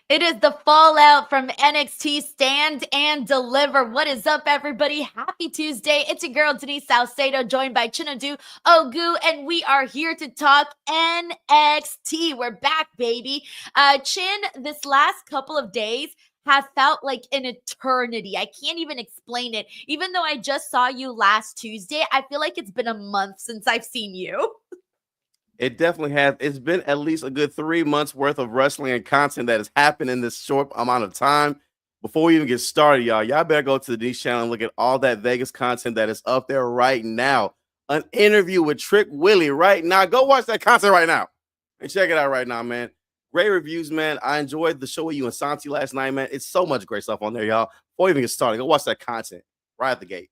It is the fallout from NXT Stand and Deliver. What is up, everybody? Happy Tuesday. It's your girl, Denise Salcedo, joined by Chinedu Ogu, and we are here to talk NXT. We're back, baby. Chin, this last couple of days have felt like an eternity. I can't even explain it. Even though I just saw you last Tuesday, I feel like it's been a month since I've seen you. It definitely has. It's been at least a good 3 months worth of wrestling and content that has happened in this short amount of time. Before we even get started, y'all better go to the Denise channel and look at all that Vegas content that is up there right now. An interview with Trick Willie right now. Go watch that content right now and check it out right now, man. Great reviews, man. I enjoyed the show with you and Santi last night, man. It's so much great stuff on there, y'all. Before we even get started, go watch that content right at the gate.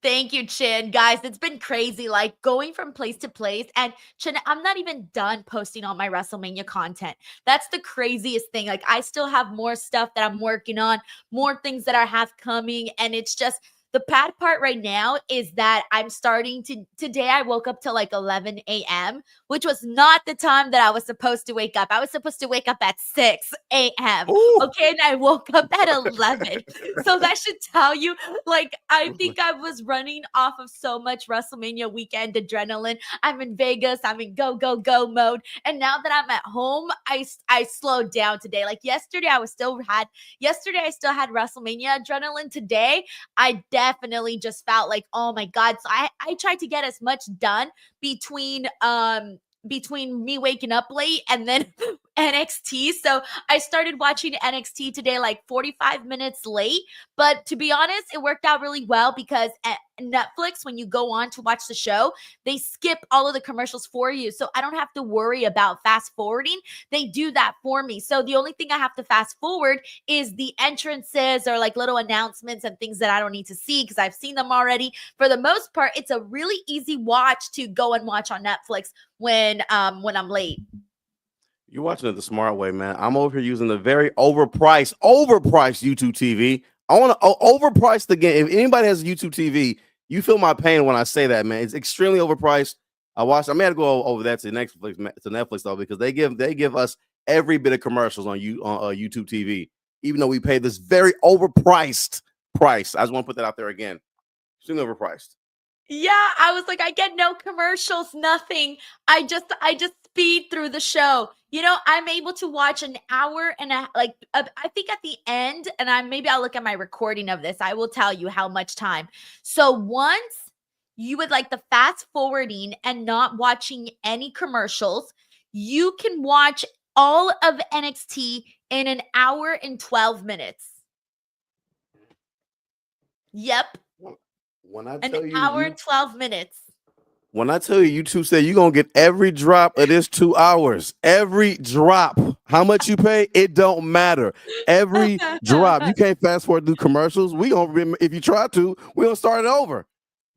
Thank you, Chin. Guys, it's been crazy, like going from place to place. And Chin, I'm not even done posting all my WrestleMania content. That's the craziest thing. Like, I still have more stuff that I'm working on, more things that I have coming. And it's just the bad part right now is that I'm starting to, today I woke up till like 11 a.m., which was not the time that I was supposed to wake up. I was supposed to wake up at 6 a.m. Ooh. Okay. And I woke up at 11. So that should tell you, like, I think I was running off of so much WrestleMania weekend adrenaline. I'm in Vegas. I'm in go, go, go mode. And now that I'm at home, I slowed down today. Like yesterday, I still had WrestleMania adrenaline. Today, I definitely just felt like, oh my God. So I tried to get as much done between me waking up late and then NXT. So I started watching NXT today like 45 minutes late. But to be honest, it worked out really well because at Netflix, when you go on to watch the show, they skip all of the commercials for you. So I don't have to worry about fast forwarding. They do that for me. So the only thing I have to fast forward is the entrances or like little announcements and things that I don't need to see because I've seen them already. For the most part, it's a really easy watch to go and watch on Netflix when I'm late. You're watching it the smart way, man. I'm over here using the very overpriced YouTube TV. I want to overprice the game. If anybody has a YouTube TV, you feel my pain when I say that, man. It's extremely overpriced. I may have to go over that to Netflix though, because they give us every bit of commercials on YouTube TV, even though we pay this very overpriced price. I just want to put that out there again. Extremely overpriced. Yeah, I was like, I get no commercials, nothing. I just speed through the show. You know, I'm able to watch an hour and I think at the end, and I'll look at my recording of this. I will tell you how much time. So once you would like the fast forwarding and not watching any commercials, you can watch all of NXT in an hour and 12 minutes. Yep. When I An tell you, hour and 12 minutes. When I tell you, YouTube said you're going to get every drop of this 2 hours. Every drop. How much you pay, it don't matter. Every drop. You can't fast forward through commercials. If you try to, we're going to start it over.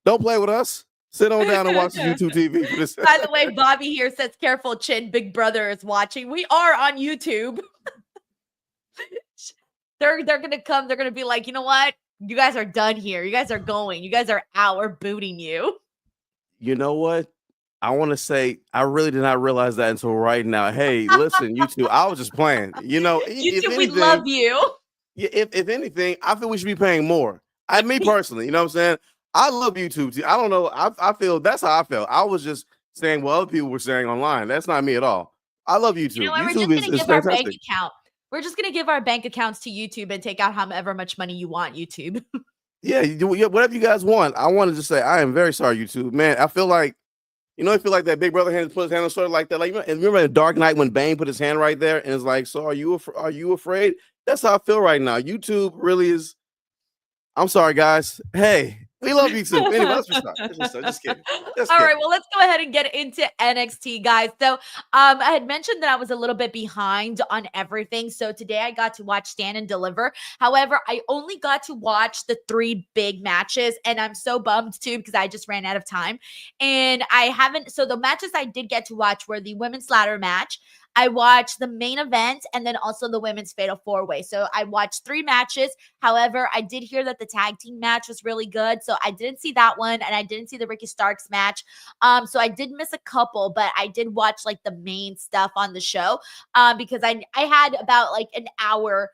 Don't play with us. Sit on down and watch the YouTube TV for this. By the way, Bobby here says, careful, Chin, Big Brother is watching. We are on YouTube. They're going to come. They're going to be like, you know what? You guys are done here. You guys are going. You guys are out. We're booting you. You know what? I want to say I really did not realize that until right now. Hey, listen, YouTube, I was just playing. You know, YouTube, we love you. If anything, I feel we should be paying more. Me personally, you know what I'm saying? I love YouTube. I don't know. I feel that's how I felt. I was just saying what other people were saying online. That's not me at all. I love YouTube. You know what? YouTube we're just is give our fantastic. bank account. We're just going to give our bank accounts to YouTube and take out however much money you want, YouTube. Yeah, you do whatever you guys want. I wanted to say I am very sorry, YouTube. Man, I feel like, I feel like that Big Brother hand put his hand on his shoulder like that. Like, remember in Dark Knight when Bane put his hand right there and it's like, so are you afraid? That's how I feel right now. YouTube really is. I'm sorry, guys. Hey, we love YouTube. Anyway, let's restart. Just kidding. All right, well, let's go ahead and get into NXT, guys. So I had mentioned that I was a little bit behind on everything. So today I got to watch Stand and Deliver. However, I only got to watch the 3 big matches, and I'm so bummed too because I just ran out of time. And I haven't, so the matches I did get to watch were the women's ladder match, I watched the main event and then also the women's fatal 4-way. So I watched 3 matches. However, I did hear that the tag team match was really good. So I didn't see that one, and I didn't see the Ricky Starks match. So I did miss a couple, but I did watch like the main stuff on the show. Because I had about like an hour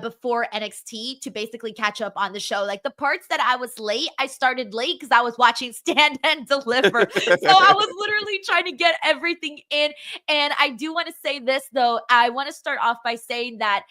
before NXT to basically catch up on the show. Like the parts that I was late, I started late because I was watching Stand and Deliver. So I was literally trying to get everything in. And I do want to say this though. I want to start off by saying that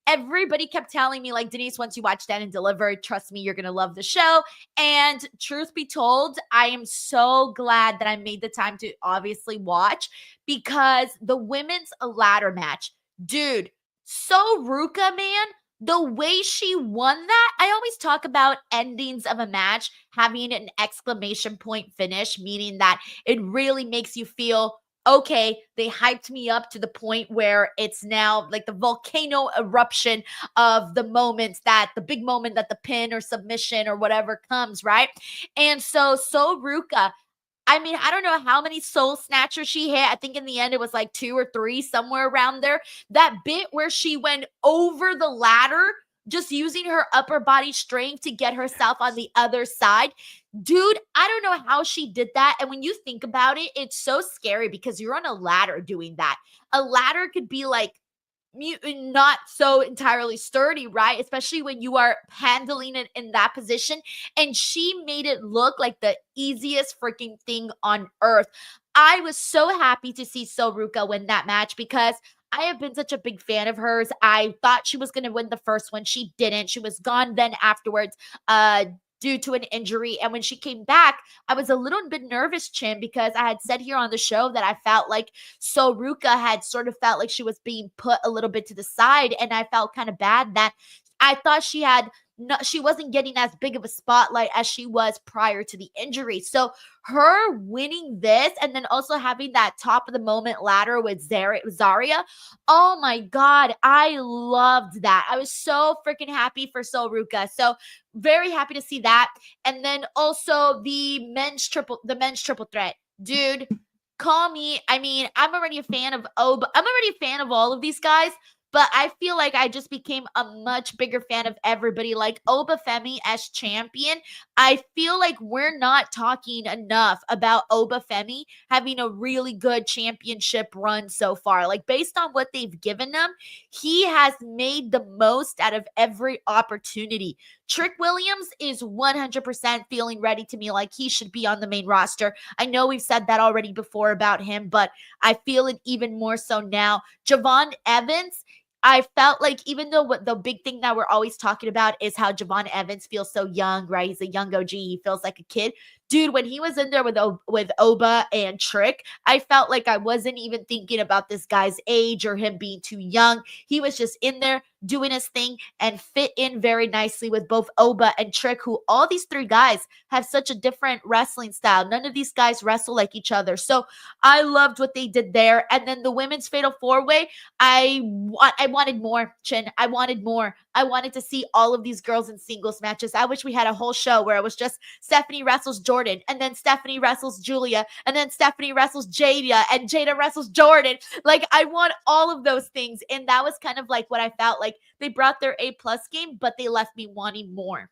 everybody kept telling me, like, Denise, once you watch Stand and Deliver, trust me, you're going to love the show. And truth be told, I am so glad that I made the time to obviously watch, because the women's ladder match, dude, so Ruka, man, the way she won that, I always talk about endings of a match having an exclamation point finish, meaning that it really makes you feel, okay, they hyped me up to the point where it's now like the volcano eruption of the moment, that the big moment that the pin or submission or whatever comes, right? And so Ruka, I mean, I don't know how many soul snatchers she hit. I think in the end it was like 2 or 3, somewhere around there. That bit where she went over the ladder, just using her upper body strength to get herself on the other side. Dude, I don't know how she did that. And when you think about it, it's so scary because you're on a ladder doing that. A ladder could be like not so entirely sturdy, right? Especially when you are handling it in that position. And she made it look like the easiest freaking thing on earth. I was so happy to see Soruka win that match because I have been such a big fan of hers. I thought she was going to win the first one. She didn't. She was gone then afterwards. Due to an injury. And when she came back, I was a little bit nervous, Chin, because I had said here on the show that I felt like Soruka had sort of felt like she was being put a little bit to the side. And I felt kind of bad that I thought she wasn't getting as big of a spotlight as she was prior to the injury. So her winning this and then also having that top of the moment ladder with Zarya, oh my God, I loved that. I was so freaking happy for Soruka. So very happy to see that. And then also the men's triple threat. Dude, call me. I mean, I'm already a fan of Oba. I'm already a fan of all of these guys, but I feel like I just became a much bigger fan of everybody. Like Oba Femi as champion, I feel like we're not talking enough about Oba Femi having a really good championship run so far. Like based on what they've given him, he has made the most out of every opportunity. Trick Williams is 100% feeling ready to me, like he should be on the main roster. I know we've said that already before about him, but I feel it even more so now. Javon Evans, I felt like, even though what the big thing that we're always talking about is how Javon Evans feels so young, right? He's a young OG. He feels like a kid. Dude, when he was in there with Oba and Trick, I felt like I wasn't even thinking about this guy's age or him being too young. He was just in there doing his thing and fit in very nicely with both Oba and Trick, who all these 3 guys have such a different wrestling style. None of these guys wrestle like each other. So I loved what they did there. And then the women's fatal 4-way, I wanted more, Chin. I wanted more. I wanted to see all of these girls in singles matches. I wish we had a whole show where it was just Stephanie wrestles Jordan, and then Stephanie wrestles Julia, and then Stephanie wrestles Jada, and Jada wrestles Jordan. Like, I want all of those things. And that was kind of like what I felt like. They brought their A+ game, but they left me wanting more.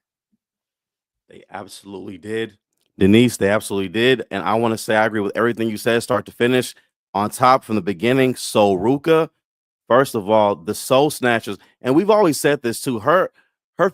They absolutely did. Denise, they absolutely did. And I want to say I agree with everything you said, start to finish. On top from the beginning, Soruka, first of all, the Soul Snatchers, and we've always said this too. Her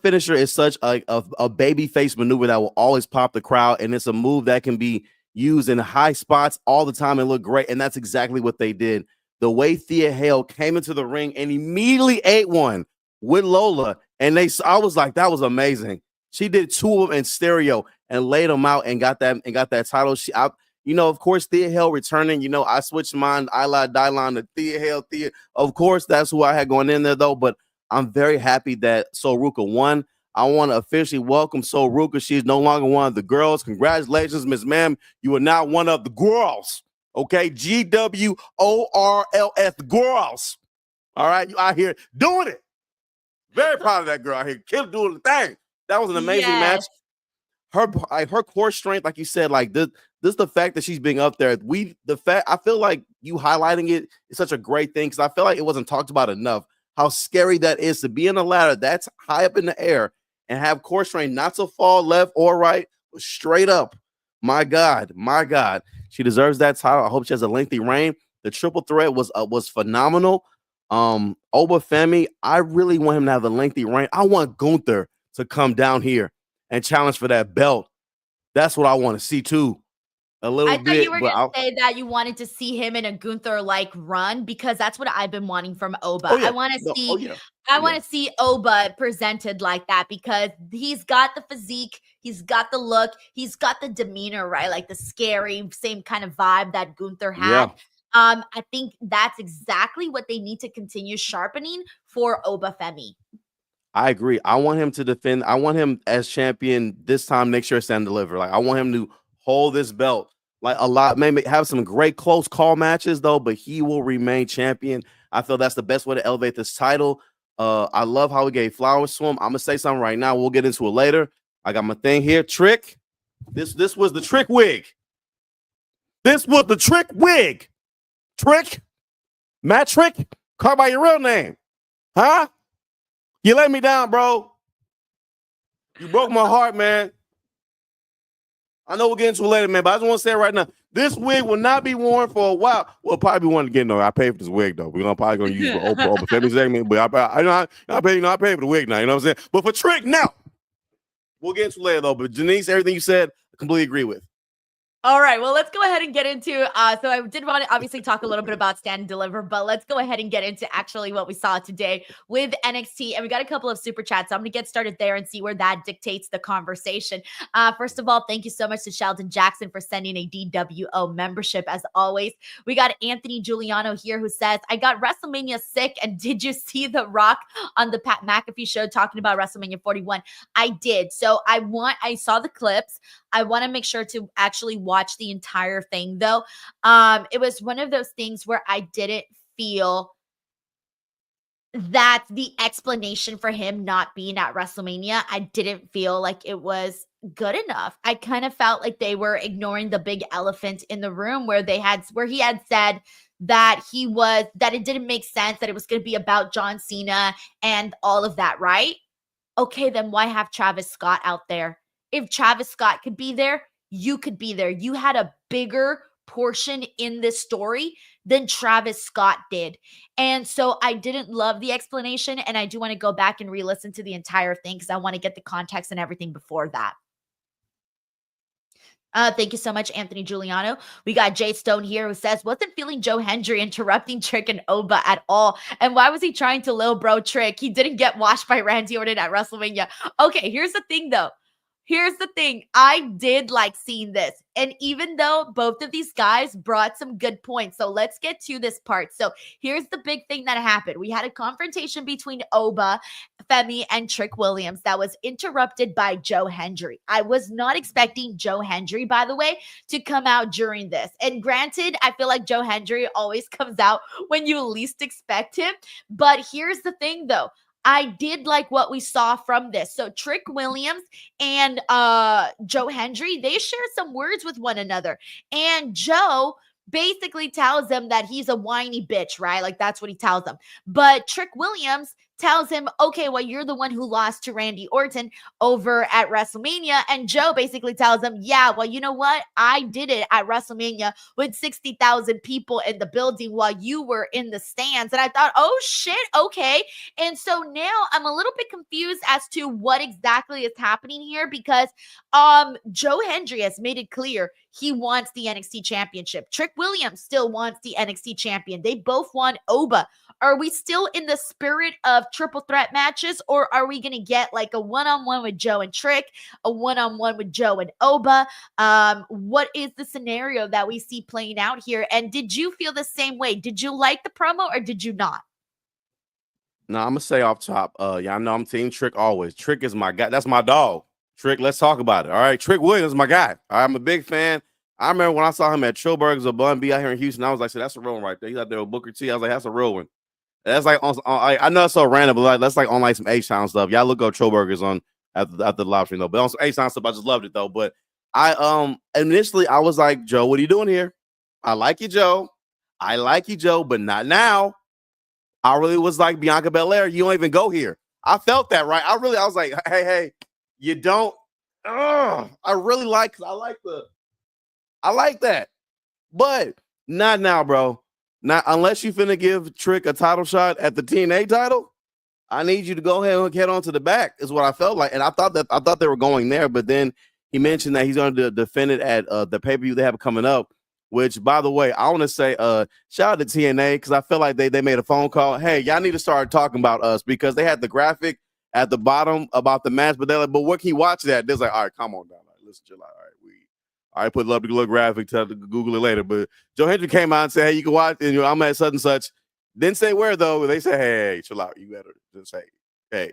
finisher is such a baby face maneuver that will always pop the crowd, and it's a move that can be used in high spots all the time and look great. And that's exactly what they did. The way Thea Hail came into the ring and immediately ate one with Lola, and I was like, that was amazing. She did 2 of them in stereo and laid them out and got that title. Of course, Thea Hail returning. I switched mine, Isla Dylon to Thea Hail. Of course, that's who I had going in there, though. But I'm very happy that Soruka won. I want to officially welcome Soruka. She's no longer one of the girls. Congratulations, Miss Ma'am. You are now one of the girls. Okay? GWORLS, girls. All right? You out here doing it. Very proud of that girl out here. Keep doing the thing. That was an amazing match. Her core strength, like you said, like this the fact that she's being up there. I feel like you highlighting it is such a great thing because I feel like it wasn't talked about enough. How scary that is to be in a ladder that's high up in the air and have core strength not to fall left or right, but straight up. My God, she deserves that title. I hope she has a lengthy reign. The triple threat was phenomenal. Obafemi, I really want him to have a lengthy reign. I want Gunther to come down here and challenge for that belt. That's what I want to see too. A little I thought bit, you were but gonna say that you wanted to see him in a Gunther-like run because that's what I've been wanting from Oba. oh yeah, I want to no, oh see yeah, I oh yeah. want to see Oba presented like that because he's got the physique, he's got the look, he's got the demeanor, right? Like the scary, same kind of vibe that Gunther had. Yeah. I think that's exactly what they need to continue sharpening for Obafemi. I agree. I want him to defend. I want him as champion this time next year, Stand Deliver. Like I want him to hold this belt like a lot. Maybe have some great close call matches though, but he will remain champion. I feel that's the best way to elevate this title. I love how we gave flowers to him. I'm gonna say something right now. We'll get into it later. I got my thing here. Trick. This was the trick wig. This was the trick wig. Trick. Matt Trick. Call by your real name. Huh? You let me down, bro. You broke my heart, man. I know we'll get into it later, man, but I just want to say it right now. This wig will not be worn for a while. Well, probably one again, though. I paid for this wig, though. We're probably going to use it for Oprah Family segment, but I paid for the wig now. You know what I'm saying? But for Trick, now. We'll get into it later, though. But Denise, everything you said, I completely agree with. All right, well, let's go ahead and get into, so I did want to obviously talk a little bit about Stand and Deliver, but let's go ahead and get into actually what we saw today with NXT, and we got a couple of super chats, so I'm going to get started there and see where that dictates the conversation. First of all, thank you so much to Sheldon Jackson for sending a DWO membership, as always. We got Anthony Giuliano here who says, I got WrestleMania sick, and did you see The Rock on the Pat McAfee show talking about WrestleMania 41? I did, so I saw the clips. I want to make sure to actually watch the entire thing, though. It was one of those things where I didn't feel that the explanation for him not being at WrestleMania, I didn't feel like it was good enough. I kind of felt like they were ignoring the big elephant in the room where he had said that it didn't make sense, that it was going to be about John Cena and all of that, right? Okay, then why have Travis Scott out there? If Travis Scott could be there, you could be there. You had a bigger portion in this story than Travis Scott did. And so I didn't love the explanation, and I do want to go back and re-listen to the entire thing because I want to get the context and everything before that. Thank you so much, Anthony Giuliano. We got Jay Stone here who says, wasn't feeling Joe Hendry interrupting Trick and Oba at all. And why was he trying to lil bro Trick? He didn't get washed by Randy Orton at WrestleMania. Okay, here's the thing, though. Here's the thing. I did like seeing this. And even though both of these guys brought some good points, so let's get to this part. So here's the big thing that happened. We had a confrontation between Oba, Femi, and Trick Williams that was interrupted by Joe Hendry. I was not expecting Joe Hendry, by the way, to come out during this. And granted, I feel like Joe Hendry always comes out when you least expect him. But here's the thing, though. I did like what we saw from this. So Trick Williams and Joe Hendry, they share some words with one another. And Joe basically tells him that he's a whiny bitch, right? Like that's what he tells him. But Trick Williams tells him, okay, well, you're the one who lost to Randy Orton over at WrestleMania. And Joe basically tells him, yeah, well, you know what? I did it at WrestleMania with 60,000 people in the building while you were in the stands. And I thought, oh shit, okay. And so now I'm a little bit confused as to what exactly is happening here because Joe Hendry has made it clear he wants the NXT championship. Trick Williams still wants the NXT champion. They both want Oba. Are we still in the spirit of triple threat matches, or are we going to get like a one-on-one with Joe and Trick, a one-on-one with Joe and Oba? What is the scenario that we see playing out here? And did you feel the same way? Did you like the promo or did you not? No, I'm going to say off top, y'all know I'm team Trick always. Trick is my guy. That's my dog. Trick, let's talk about it. All right, Trick Williams is my guy. All right, I'm a big fan. I remember when I saw him at Chillburgers or Bun B out here in Houston, I was like, that's a real one right there. He's out there with Booker T. I was like, that's a real one. That's like I know it's so random, but like that's like on like some H-Town stuff. Y'all look up Chillburgers on after the live stream though. But on some H-Town stuff, I just loved it though. But I initially I was like, Joe, what are you doing here? I like you, Joe. I like you, Joe, but not now. I really was like Bianca Belair. You don't even go here. I felt that, right? I was like, hey, you don't. I really like, I like that, but not now, bro. Not unless you finna give Trick a title shot at the TNA title. I need you to go ahead and head on to the back, is what I felt like. And I thought they were going there, but then he mentioned that he's going to defend it at the pay-per-view they have coming up, which, by the way, I want to say shout out to TNA, because I feel like they made a phone call. Hey, y'all need to start talking about us, because they had the graphic at the bottom about the match, but they're like, but what can you watch that? They're like, all right, come on down. Like, listen, chill out. All right, put up the little graphic, to Google it later. But Joe Hendry came out and said, hey, you can watch, and I'm at such and such. Didn't say where, though. They said, hey, chill out. You better just say, hey.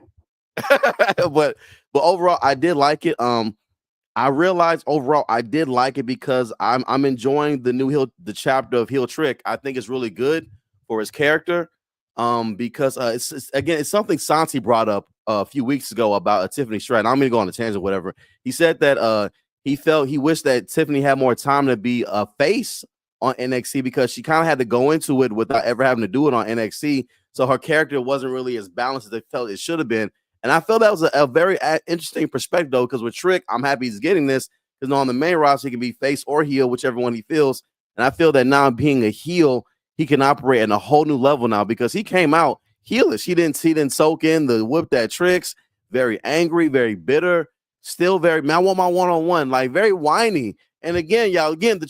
but overall, I did like it. I realized overall I did like it because I'm enjoying the chapter of Heel Trick. I think it's really good for his character. Because it's something Santi brought up a few weeks ago about Tiffany Stratton. I'm gonna go on a tangent, whatever. He said that he wished that Tiffany had more time to be a face on NXT, because she kind of had to go into it without ever having to do it on NXT. So her character wasn't really as balanced as they felt it should have been. And I felt that was a very interesting perspective, though, because with Trick, I'm happy he's getting this, because on the main roster, he can be face or heel, whichever one he feels. And I feel that now, being a heel, he can operate at a whole new level now, because he came out heelish. He didn't soak in the whip that Tricks, very angry, very bitter, still very, man, I want my one-on-one, like very whiny. And again, y'all, the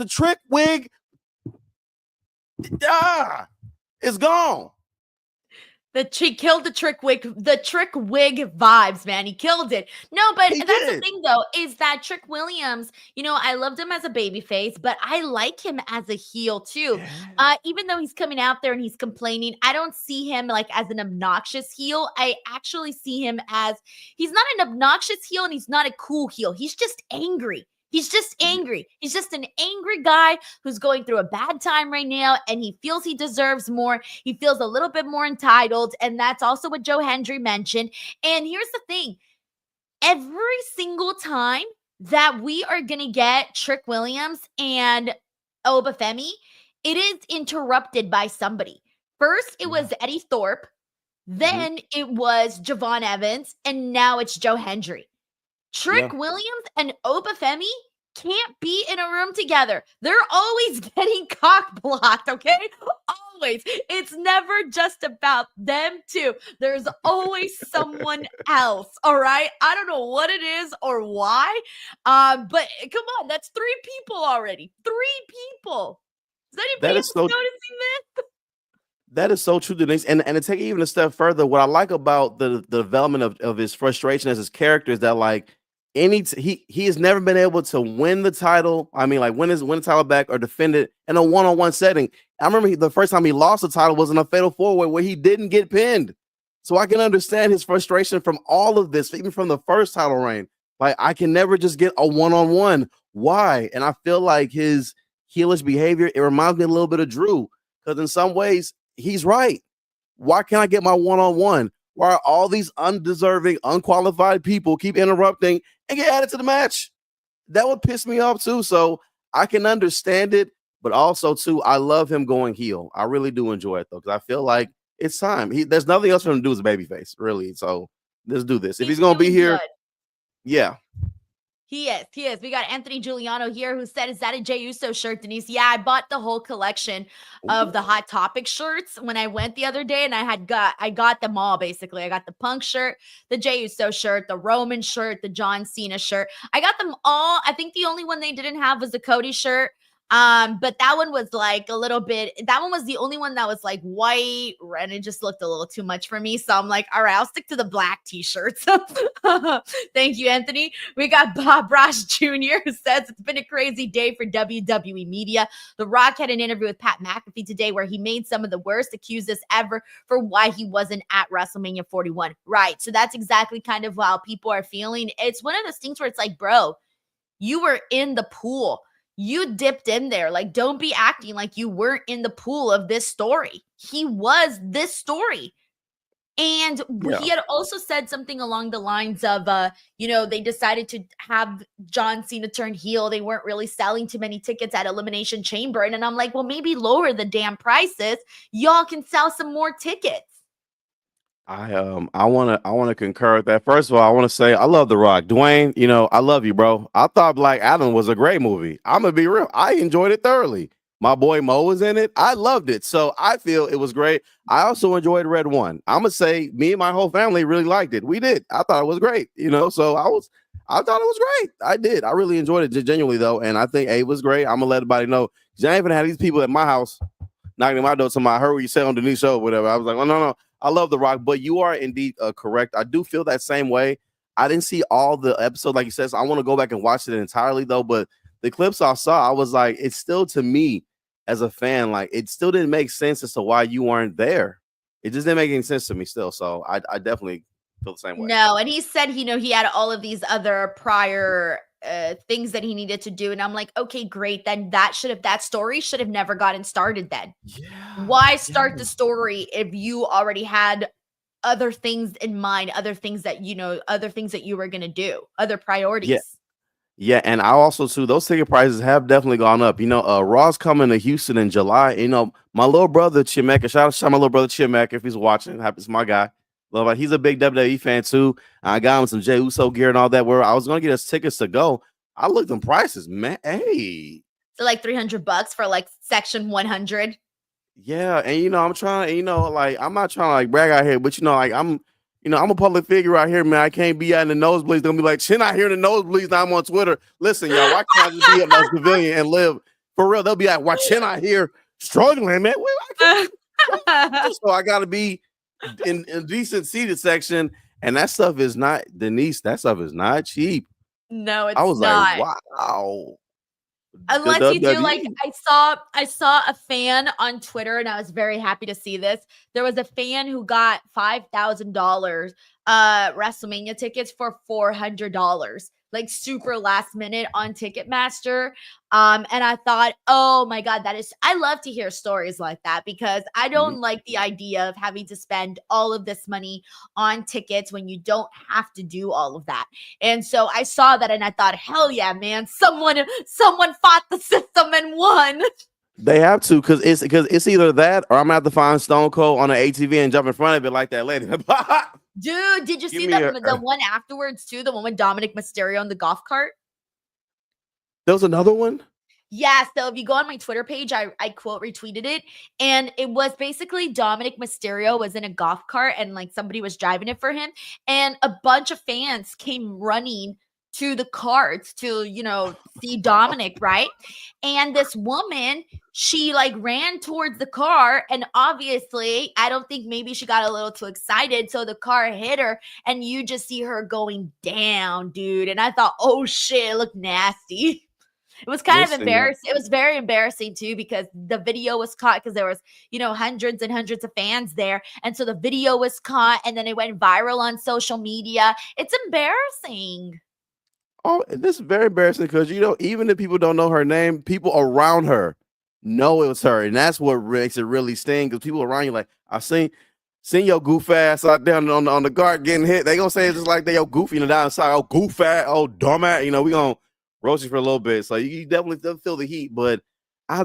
Trick wig, it's gone. He killed the Trick wig vibes, man. He killed it. No, but that's the thing, though, is that Trick Williams, I loved him as a babyface, but I like him as a heel too. Yeah. Even though he's coming out there and he's complaining, I don't see him like as an obnoxious heel. I actually see him as, he's not an obnoxious heel and he's not a cool heel. He's just angry. He's just angry. He's just an angry guy who's going through a bad time right now, and he feels he deserves more. He feels a little bit more entitled, and that's also what Joe Hendry mentioned. And here's the thing. Every single time that we are going to get Trick Williams and Obafemi, it is interrupted by somebody. First, it was Eddie Thorpe. Then it was Javon Evans, and now it's Joe Hendry. Trick Williams and Obafemi can't be in a room together. They're always getting cock blocked, okay? Always. It's never just about them two. There's always someone else, all right? I don't know what it is or why, but come on, that's 3 people already. 3 people. Is anybody else noticing this? That is so true, Denise. And to take it even a step further, what I like about the development of his frustration as his character is that, like, he has never been able to win the title. I mean, like, win the title back or defend it in a one-on-one setting. I remember the first time he lost the title was in a fatal 4-way where he didn't get pinned. So I can understand his frustration from all of this, even from the first title reign. Like, I can never just get a one-on-one. Why? And I feel like his heelish behavior, it reminds me a little bit of Drew, because in some ways, he's right. Why can't I get my one-on-one? Why are all these undeserving, unqualified people keep interrupting and get added to the match? That would piss me off too. So I can understand it, but also too, I love him going heel. I really do enjoy it though, because I feel like it's time. There's nothing else for him to do as a babyface, really. So let's do this. If he's gonna be here, yeah. He is. We got Anthony Giuliano here who said, is that a Jey Uso shirt, Denise? Yeah, I bought the whole collection of the Hot Topic shirts when I went the other day, and I got them all, basically. I got the Punk shirt, the Jey Uso shirt, the Roman shirt, the John Cena shirt. I got them all. I think the only one they didn't have was the Cody shirt. But that one was like a little bit, that one was the only one that was like white, and it just looked a little too much for me. So I'm like, all right, I'll stick to the black t-shirts. Thank you, Anthony. We got Bob Ross Jr. who says it's been a crazy day for WWE media. The Rock had an interview with Pat McAfee today where he made some of the worst excuses ever for why he wasn't at WrestleMania 41. Right. So that's exactly kind of how people are feeling. It's one of those things where it's like, bro, you were in the pool. You dipped in there. Like, don't be acting like you weren't in the pool of this story. He was this story. And Yeah. he had also said something along the lines of, they decided to have John Cena turn heel. They weren't really selling too many tickets at Elimination Chamber. And I'm like, well, maybe lower the damn prices. Y'all can sell some more tickets. I wanna concur with that. First of all, I want to say I love The Rock. Dwayne, I love you, bro. I thought Black Adam was a great movie. I'm gonna be real. I enjoyed it thoroughly. My boy Mo was in it. I loved it. So I feel it was great. I also enjoyed Red One. I'm gonna say me and my whole family really liked it. We did. I thought it was great. So I thought it was great. I did. I really enjoyed it genuinely though. And I think A was great. I'm gonna let everybody know. 'Cause I ain't even had these people at my house knocking at my door. Somebody, I heard what you said on Denise show, whatever. I was like, well, no. I love The Rock, but you are indeed correct. I do feel that same way. I didn't see all the episodes, like you said. So I want to go back and watch it entirely, though. But the clips I saw, I was like, it's still to me as a fan, like it still didn't make sense as to why you weren't there. It just didn't make any sense to me still. So I definitely feel the same way. No, and he said, he had all of these other prior things that he needed to do. And I'm like, okay, great. Then that story should have never gotten started then. Yeah. Why start the story if you already had other things in mind, other things that you were going to do, other priorities? Yeah, and I also too, those ticket prices have definitely gone up. Raw's coming to Houston in July. My little brother Chimeka, shout out to my little brother Chimeka if he's watching. Happens my guy. Love, he's a big WWE fan too. I got him some Jey Uso gear and all that. Where I was gonna get us tickets to go. I looked at prices, man. Hey, so like $300 for like section 100. Yeah, and I'm trying, like I'm not trying to like brag out here, but I'm a public figure out here, man. I can't be out in the nosebleeds. They're gonna be like, Chin out here in the nosebleeds. Now I'm on Twitter. Listen, y'all, why can't I just be at the pavilion and live for real? They'll be like, why Chin out here struggling, man? So I gotta be in a decent seated section, and that stuff is not Denise. That stuff is not cheap. No, it's I was not. like, wow. Unless you do like I saw a fan on Twitter, and I was very happy to see this. There was a fan who got $5,000 WrestleMania tickets for $400, like super last minute on Ticketmaster. And I thought, oh my God, I love to hear stories like that because I don't like the idea of having to spend all of this money on tickets when you don't have to do all of that. And so I saw that and I thought, hell yeah, man, someone fought the system and won. They have to because it's either that or I'm gonna have to find Stone Cold on an ATV and jump in front of it like that lady. Dude, did you see the one afterwards too? The one with Dominic Mysterio on the golf cart? There was another one? Yeah, so if you go on my Twitter page, I quote retweeted it. And it was basically Dominic Mysterio was in a golf cart and like somebody was driving it for him. And a bunch of fans came running to the carts to, see Dominic, right? And this woman, she like ran towards the car, and obviously, I don't think maybe she got a little too excited, so the car hit her, and you just see her going down, dude. And I thought, oh shit, it looked nasty. It was kind of embarrassing. It was very embarrassing too because the video was caught because there was, hundreds and hundreds of fans there. And so the video was caught and then it went viral on social media. It's embarrassing. Oh, this is very embarrassing because even if people don't know her name, people around her know it was her, and that's what makes it really sting. Because people around you like, I seen your goof ass out down on the guard getting hit. They gonna say it's just like they goofy down inside. Oh, goof ass, oh dumb ass. We gonna roast you for a little bit, so you definitely feel the heat. But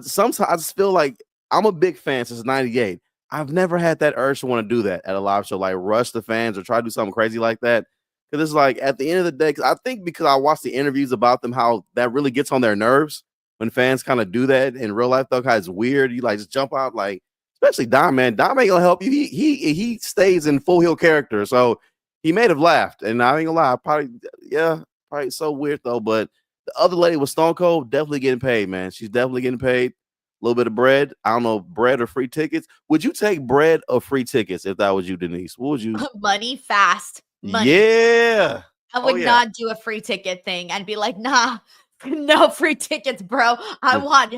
sometimes I just feel like I'm a big fan since '98. I've never had that urge to want to do that at a live show, like rush the fans or try to do something crazy like that. Because it's like at the end of the day, because I watched the interviews about them, how that really gets on their nerves when fans kind of do that in real life. Though, how it's weird. You like just jump out, like especially Dom. Man, Dom ain't gonna help you. He stays in full heel character, so he may have laughed. And I ain't gonna lie, probably so weird though. But the other lady with Stone Cold definitely getting paid, man. She's definitely getting paid. A little bit of bread. I don't know, bread or free tickets. Would you take bread or free tickets if that was you, Denise? What would you? Money fast. Money. Yeah. I would not do a free ticket thing. I'd be like, nah, no free tickets, bro. I want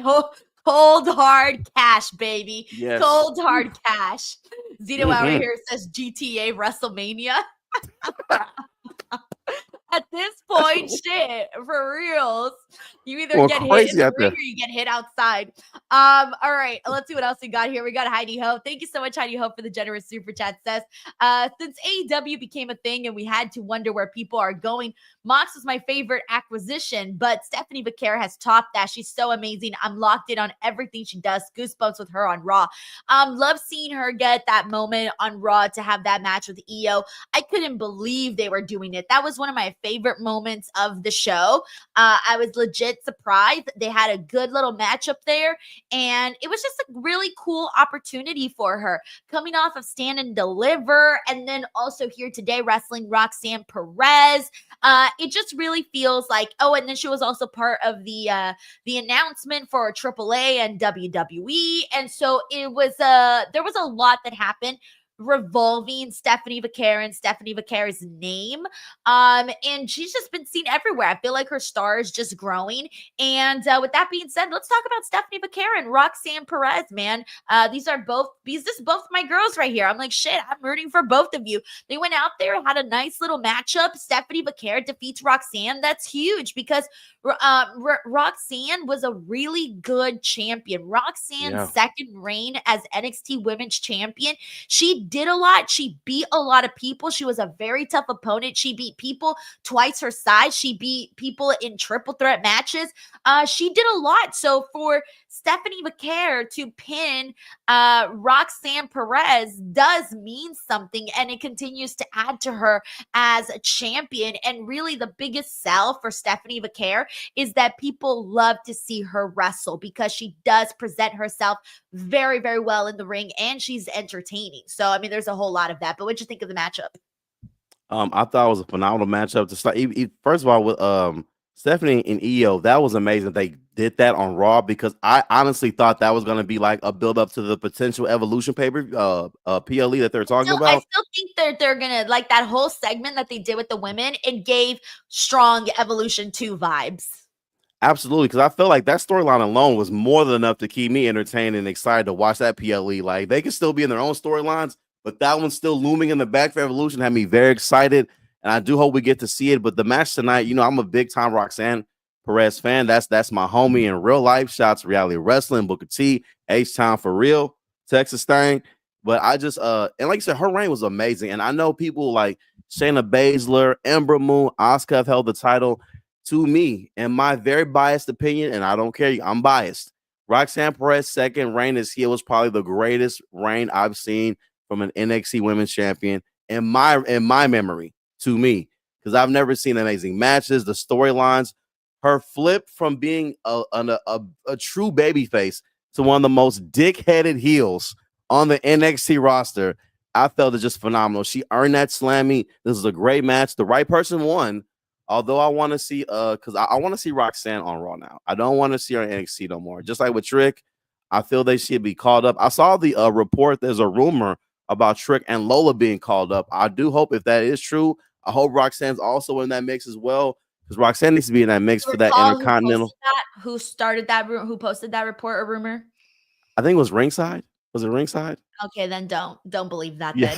cold hard cash, baby. Yes. Cold hard cash. Zito out here says GTA WrestleMania. At this point, shit, for reals. You either Going get hit in crazy the out ring there. or you get hit outside. All right, let's see what else we got here. We got Heidi Ho. Thank you so much, Heidi Ho, for the generous super chat. Says, since AEW became a thing and we had to wonder where people are going, Mox was my favorite acquisition, but Stephanie Vaquer has topped that. She's so amazing. I'm locked in on everything she does. Goosebumps with her on Raw. Love seeing her get that moment on Raw to have that match with EO. I couldn't believe they were doing it. That was one of my favorite moments of the show. I was legit surprised. They had a good little matchup there, and it was just a really cool opportunity for her coming off of Stand and Deliver, and then also here today wrestling Roxanne Perez. It just really feels like, oh, and then she was also part of the announcement for AAA and WWE, and so it was there was a lot that happened revolving Stephanie Vaquer and Stephanie Vaquer's name. And she's just been seen everywhere. I feel like her star is just growing. And with that being said, let's talk about Stephanie Vaquer and Roxanne Perez, man. These are both my girls right here. I'm like, shit, I'm rooting for both of you. They went out there, had a nice little matchup. Stephanie Vaquer defeats Roxanne. That's huge because Roxanne was a really good champion. Roxanne's second reign as NXT Women's Champion, she did a lot. She beat a lot of people. She was a very tough opponent. She beat people twice her size. She beat people in triple threat matches. She did a lot. So for Stephanie Vaquer to pin Roxanne Perez does mean something, and it continues to add to her as a champion. And really the biggest sell for Stephanie Vaquer is that people love to see her wrestle because she does present herself very, very well in the ring, and she's entertaining. So, I mean, there's a whole lot of that. But what'd you think of the matchup? I thought it was a phenomenal matchup to start. First of all, with Stephanie and EO, that was amazing. They did that on Raw because I honestly thought that was going to be like a build up to the potential Evolution PLE that they're talking I about. still think they're gonna like that whole segment that they did with the women. It gave strong Evolution 2 vibes. Absolutely, because I feel like that storyline alone was more than enough to keep me entertained and excited to watch that PLE. Like they can still be in their own storylines, but that one's still looming in the back for Evolution. Had me very excited, and I do hope we get to see it. But the match tonight, I'm a big time Roxanne Perez fan. That's my homie in real life. Shouts to Reality Wrestling, Booker T, H-Town for real, Texas thing. But I just and like you said, her reign was amazing. And I know people like Shayna Baszler, Ember Moon, Asuka have held the title. To me, in my very biased opinion, and I don't care, I'm biased. Roxanne Perez's second reign as heel was probably the greatest reign I've seen from an NXT Women's Champion in my memory. To me, because I've never seen amazing matches, the storylines, her flip from being a true babyface to one of the most dick-headed heels on the NXT roster, I felt it just phenomenal. She earned that Slammy. This is a great match. The right person won. Although I want to see, because I want to see Roxanne on Raw now. I don't want to see her in NXT no more. Just like with Trick, I feel they should be called up. I saw the report. There's a rumor about Trick and Lola being called up. I do hope if that is true, I hope Roxanne's also in that mix as well, because Roxanne needs to be in that mix for that Intercontinental. Who started that? Who posted that report or rumor? I think it was Ringside. Was it Ringside? Okay, then don't believe that. Then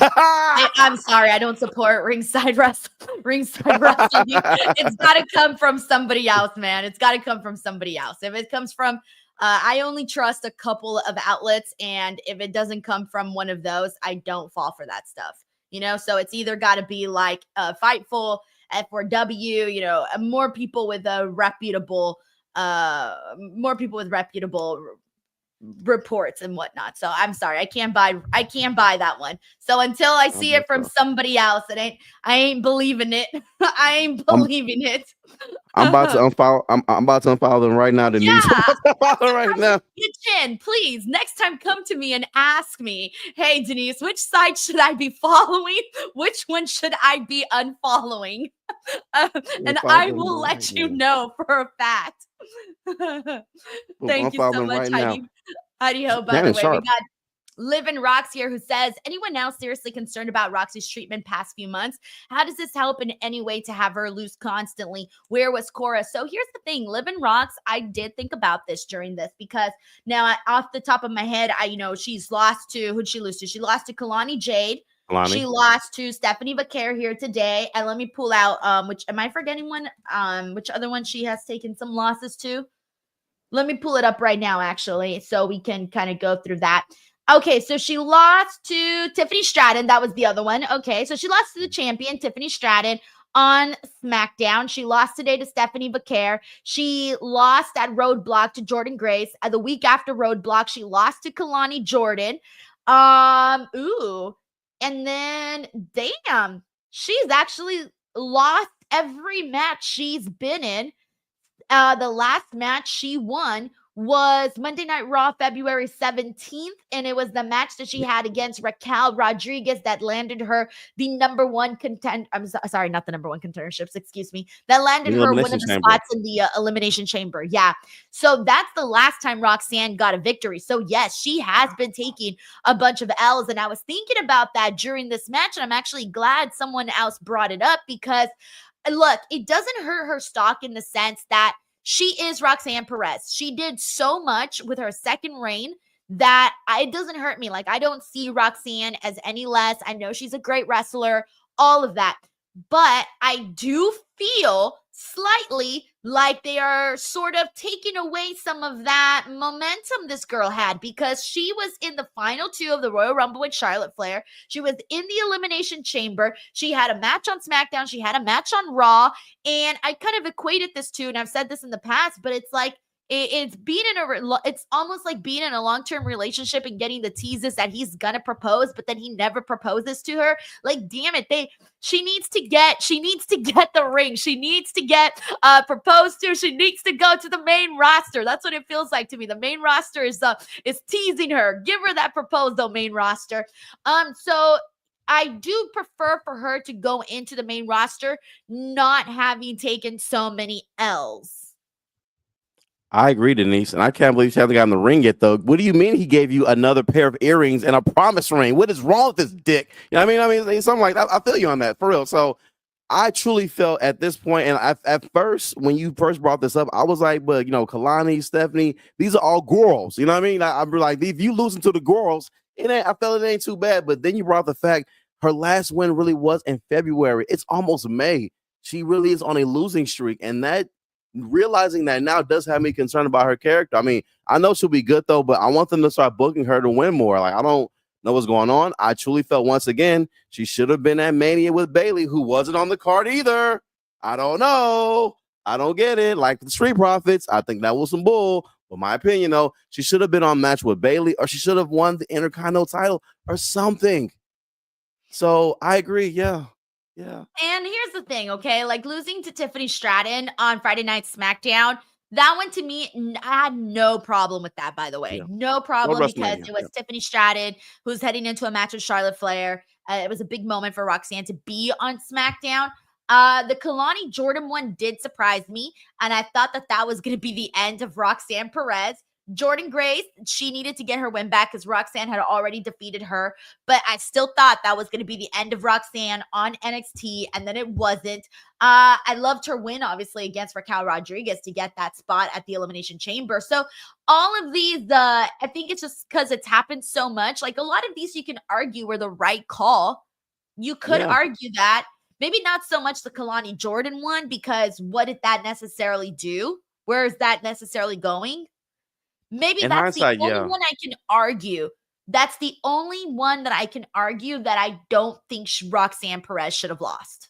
I'm sorry, I don't support ringside wrestling. It's got to come from somebody else, man. It's got to come from somebody else. If it comes from, I only trust a couple of outlets, and if it doesn't come from one of those, I don't fall for that stuff. So it's either got to be like Fightful, F4W, more people with a reputable, reports and whatnot. So I'm sorry, I can't buy that one. So until I see it from somebody else, I ain't believing it. I ain't believing it. I'm about to unfollow. I'm about to unfollow them right now, Denise. Right now. Chin, please. Next time, come to me and ask me, hey, Denise, which side should I be following? Which one should I be unfollowing? And I will let you know for a fact. Thank you so much, Heidi Ho. By the way, we got Livin' Rox here who says, anyone now seriously concerned about Roxy's treatment past few months? How does this help in any way to have her lose constantly? Where was Cora? So here's the thing, Livin' Rox, I did think about this during this because now off the top of my head, she's lost to, who'd she lose to? She lost to Kalani Jade. She Kalani. lost to Stephanie Vaquer here today. And let me pull out which am I forgetting one? Which other one she has taken some losses to? Let me pull it up right now, actually, so we can kind of go through that. Okay, so she lost to Tiffany Stratton. That was the other one. Okay, so she lost to the champion, Tiffany Stratton, on SmackDown. She lost today to Stephanie Vaquer. She lost at Roadblock to Jordan Grace. The week after Roadblock, she lost to Kalani Jordan. Ooh. And then, damn, she's actually lost every match she's been in. The last match she won was Monday Night Raw, February 17th, and it was the match that she had against Raquel Rodriguez that landed her the number one contend. Sorry, not the number one contenderships. Excuse me. That landed The her one of Elimination the Chamber. spots in the Elimination Chamber. Yeah. So that's the last time Roxanne got a victory. So yes, she has been taking a bunch of L's, and I was thinking about that during this match, and I'm actually glad someone else brought it up because look, it doesn't hurt her stock in the sense that she is Roxanne Perez. She did so much with her second reign that it doesn't hurt me. Like, I don't see Roxanne as any less. I know she's a great wrestler, all of that. But I do feel slightly like they are sort of taking away some of that momentum this girl had because she was in the final two of the Royal Rumble with Charlotte Flair. She was in the Elimination Chamber. She had a match on SmackDown. She had a match on Raw. And I kind of equated this to, and I've said this in the past, but it's like, it's being it's almost like being in a long-term relationship and getting the teases that he's gonna propose, but then he never proposes to her. Like, damn it, she needs to get the ring. She needs to get proposed to. She needs to go to the main roster. That's what it feels like to me. The main roster is teasing her. Give her that proposal, main roster. So I do prefer for her to go into the main roster, not having taken so many L's. I agree, Denise, and I can't believe she hasn't gotten the ring yet, though. What do you mean he gave you another pair of earrings and a promise ring? What is wrong with this dick? You know what I mean, something like that. I feel you on that, for real. So I truly felt at this point, and at first, when you first brought this up, I was like, but, Kalani, Stephanie, these are all girls. You know what I mean? I'm like, if you losing to the girls, I felt it ain't too bad. But then you brought the fact her last win really was in February. It's almost May. She really is on a losing streak, and that realizing that now does have me concerned about her character. I mean, I know she'll be good though, but I want them to start booking her to win more. Like, I don't know what's going on. I truly felt once again she should have been at Mania with Bayley, who wasn't on the card either. I don't know. I don't get it. Like the Street Profits, I think that was some bull. But my opinion, though, she should have been on match with Bayley, or she should have won the Intercontinental title or something. So I agree. Yeah. Yeah. And here's the thing, okay? Like losing to Tiffany Stratton on Friday Night SmackDown, that one to me, I had no problem with that, by the way. Yeah. No problem because it was Yeah. Tiffany Stratton who's heading into a match with Charlotte Flair. It was a big moment for Roxanne to be on SmackDown. The Kalani Jordan one did surprise me, and I thought that was going to be the end of Roxanne Perez. Jordan Grace, she needed to get her win back because Roxanne had already defeated her. But I still thought that was going to be the end of Roxanne on NXT, and then it wasn't. I loved her win, obviously, against Raquel Rodriguez to get that spot at the Elimination Chamber. So all of these, I think it's just because it's happened so much. Like a lot of these you can argue were the right call. You could argue that. Maybe not so much the Kalani Jordan one, because what did that necessarily do? Where is that necessarily going? Maybe In that's the hindsight, only one I can argue. That's the only one that I can argue that I don't think Roxanne Perez should have lost.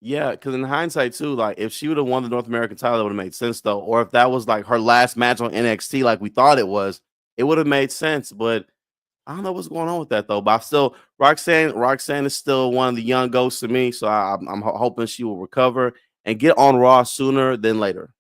Yeah, because in hindsight, too, like if she would have won the North American title, it would have made sense, though. Or if that was like her last match on NXT, like we thought it would have made sense. But I don't know what's going on with that, though. But Roxanne is still one of the young ghosts to me. So I'm hoping she will recover and get on Raw sooner than later.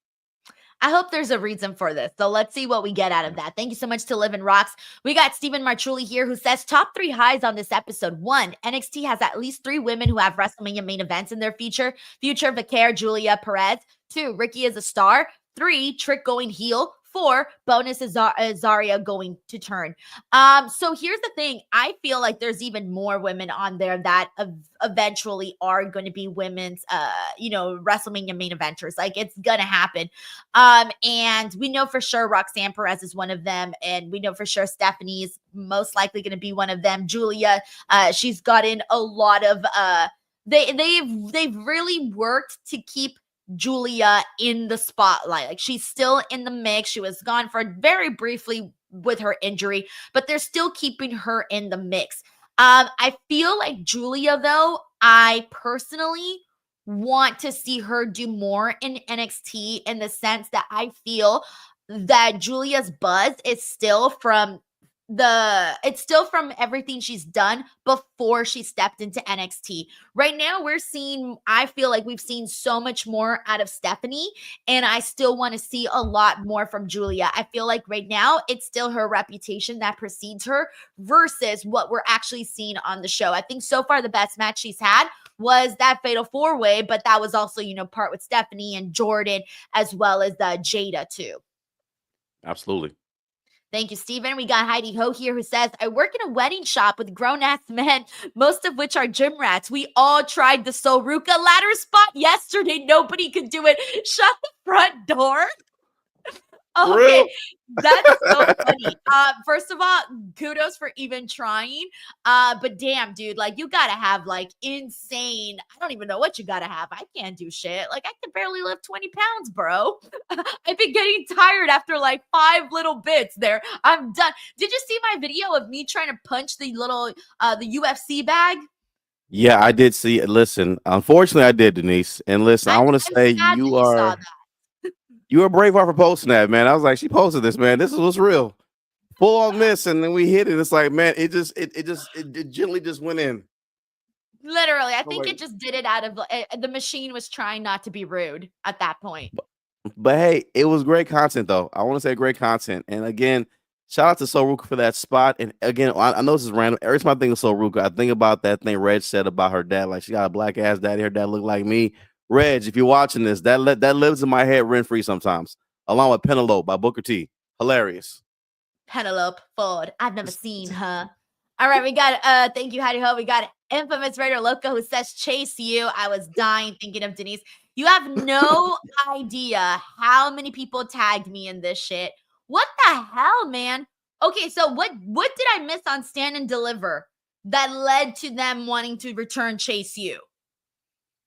I hope there's a reason for this. So let's see what we get out of that. Thank you so much to Live and Rocks. We got Stephen Marchuli here who says top 3 highs on this episode. 1, NXT has at least 3 women who have WrestleMania main events in their future. Vaquer, Julia, Perez. 2, Ricky is a star. 3, Trick going heel. before. Bonus is Zarya going to turn. So here's the thing. I feel like there's even more women on there that eventually are going to be women's, WrestleMania main eventers. Like, it's going to happen. And we know for sure Roxanne Perez is one of them. And we know for sure Stephanie is most likely going to be one of them. Julia, she's gotten a lot of, they've really worked to keep Julia in the spotlight. Like, she's still in the mix. She was gone for very briefly with her injury, but they're still keeping her in the mix. I feel like Julia, though, I personally want to see her do more in NXT, in the sense that I feel that Julia's buzz is still from everything she's done before she stepped into NXT. Right now, I feel like we've seen so much more out of Stephanie, and I still want to see a lot more from Julia. I feel like right now, it's still her reputation that precedes her versus what we're actually seeing on the show. I think so far the best match she's had was that Fatal 4-Way, but that was also, part with Stephanie and Jordan, as well as Jada too. Absolutely. Thank you, Steven. We got Heidi Ho here, who says, I work in a wedding shop with grown-ass men, most of which are gym rats. We all tried the Soruka ladder spot yesterday. Nobody could do it. Shut the front door. Okay, that's so funny. First of all, kudos for even trying. But damn, dude, like, you gotta have like insane. I don't even know what you gotta have. I can't do shit. Like, I can barely lift 20 pounds, bro. I've been getting tired after like 5 little bits there. I'm done. Did you see my video of me trying to punch the little the UFC bag? Yeah, I did see it. Listen, unfortunately, I did, Denise. And listen, I want to say you are. You were brave for posting that, man. I was like, she posted this, man. This is what's real. Full on miss, and then we hit it. It's like, man, it gently just went in. Literally, I think it just did it out of the machine was trying not to be rude at that point. But hey, it was great content, though. I want to say great content. And again, shout out to Soruka for that spot. And again, I know this is random. Every time I think of Soruka, I think about that thing Reg said about her dad. Like, she got a black ass daddy. Her dad looked like me. Reg, if you're watching this, that lives in my head rent free sometimes, along with Penelope by Booker T. Hilarious. Penelope Ford. I've never seen her. All right, we got thank you, Heidi Ho. We got Infamous Raider Loco, who says, Chase you. I was dying thinking of Denise. You have no idea how many people tagged me in this shit. What the hell, man? Okay, so what did I miss on Stand and Deliver that led to them wanting to return Chase you?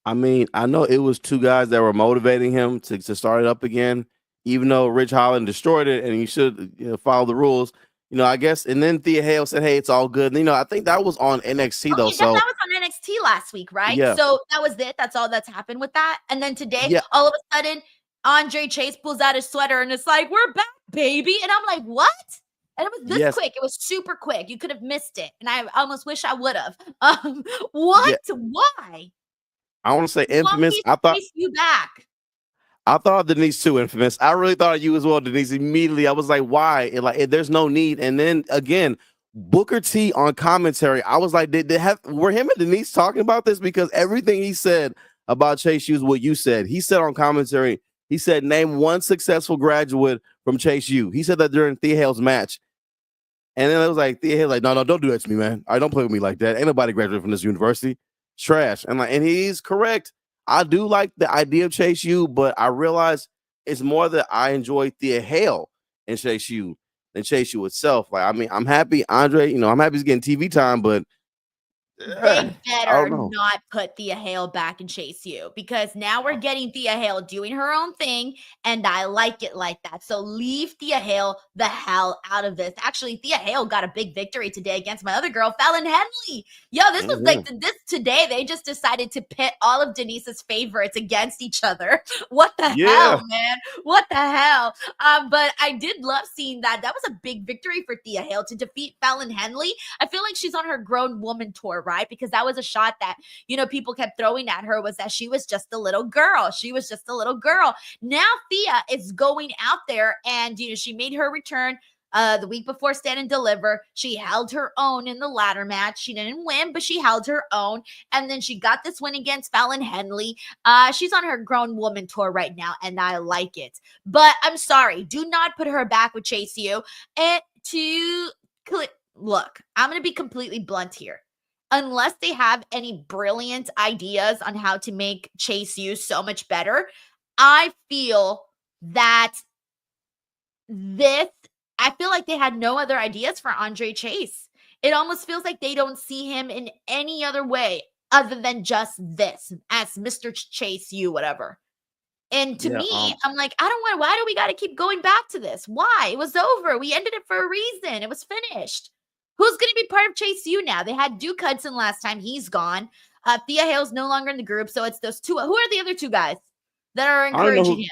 I mean, I know it was 2 guys that were motivating him to start it up again, even though Rich Holland destroyed it, and you should follow the rules. I guess. And then Thea Hail said, "Hey, it's all good." And, I think that was on NXT though. So that was on NXT last week, right? Yeah. So that was it. That's all that's happened with that. And then today, all of a sudden, Andre Chase pulls out his sweater and it's like, "We're back, baby!" And I'm like, "What?" And it was this quick. It was super quick. You could have missed it, and I almost wish I would have. What? Yeah. Why? I want to say Infamous. I thought you back. I thought of Denise too, Infamous. I really thought of you as well, Denise. Immediately, I was like, "Why?" There's no need. And then again, Booker T on commentary. I was like, were him and Denise talking about this? Because everything he said about Chase U is what you said. He said on commentary, he said, "Name one successful graduate from Chase U." He said that during Thea Hail's match. And then it was like, Thea Hail, like, no, don't do that to me, man. All right, don't play with me like that. Ain't nobody graduated from this university. It's trash. And he's correct. I do like the idea of Chase U, but I realize it's more that I enjoy Thea Hail and Chase U than Chase U itself. Like, I mean, I'm happy Andre, I'm happy he's getting TV time, but they better not put Thea Hail back and Chase U, because now we're getting Thea Hail doing her own thing, and I like it like that. So leave Thea Hail the hell out of this. Actually, Thea Hail got a big victory today against my other girl, Fallon Henley. Yo, this was like this today. They just decided to pit all of Denise's favorites against each other. What the hell, man? What the hell? But I did love seeing that. That was a big victory for Thea Hail to defeat Fallon Henley. I feel like she's on her grown woman tour, right? Because that was a shot that, people kept throwing at her, was that she was just a little girl. She was just a little girl. Now Thea is going out there and, she made her return. the week before Stand and Deliver. She held her own in the ladder match. She didn't win, but she held her own. And then she got this win against Fallon Henley. She's on her grown woman tour right now, and I like it. But I'm sorry, do not put her back with Chase U. And look, I'm going to be completely blunt here. Unless they have any brilliant ideas on how to make Chase U so much better, I feel that I feel like they had no other ideas for Andre Chase. It almost feels like they don't see him in any other way other than just this as Mr. Chase U, whatever. And to me, I'm like, why do we got to keep going back to this? Why? It was over. We ended it for a reason. It was finished. Who's going to be part of Chase U now? They had Duke Hudson last time. He's gone. Thea Hale's no longer in the group. So it's those two. Who are the other two guys that are encouraging him?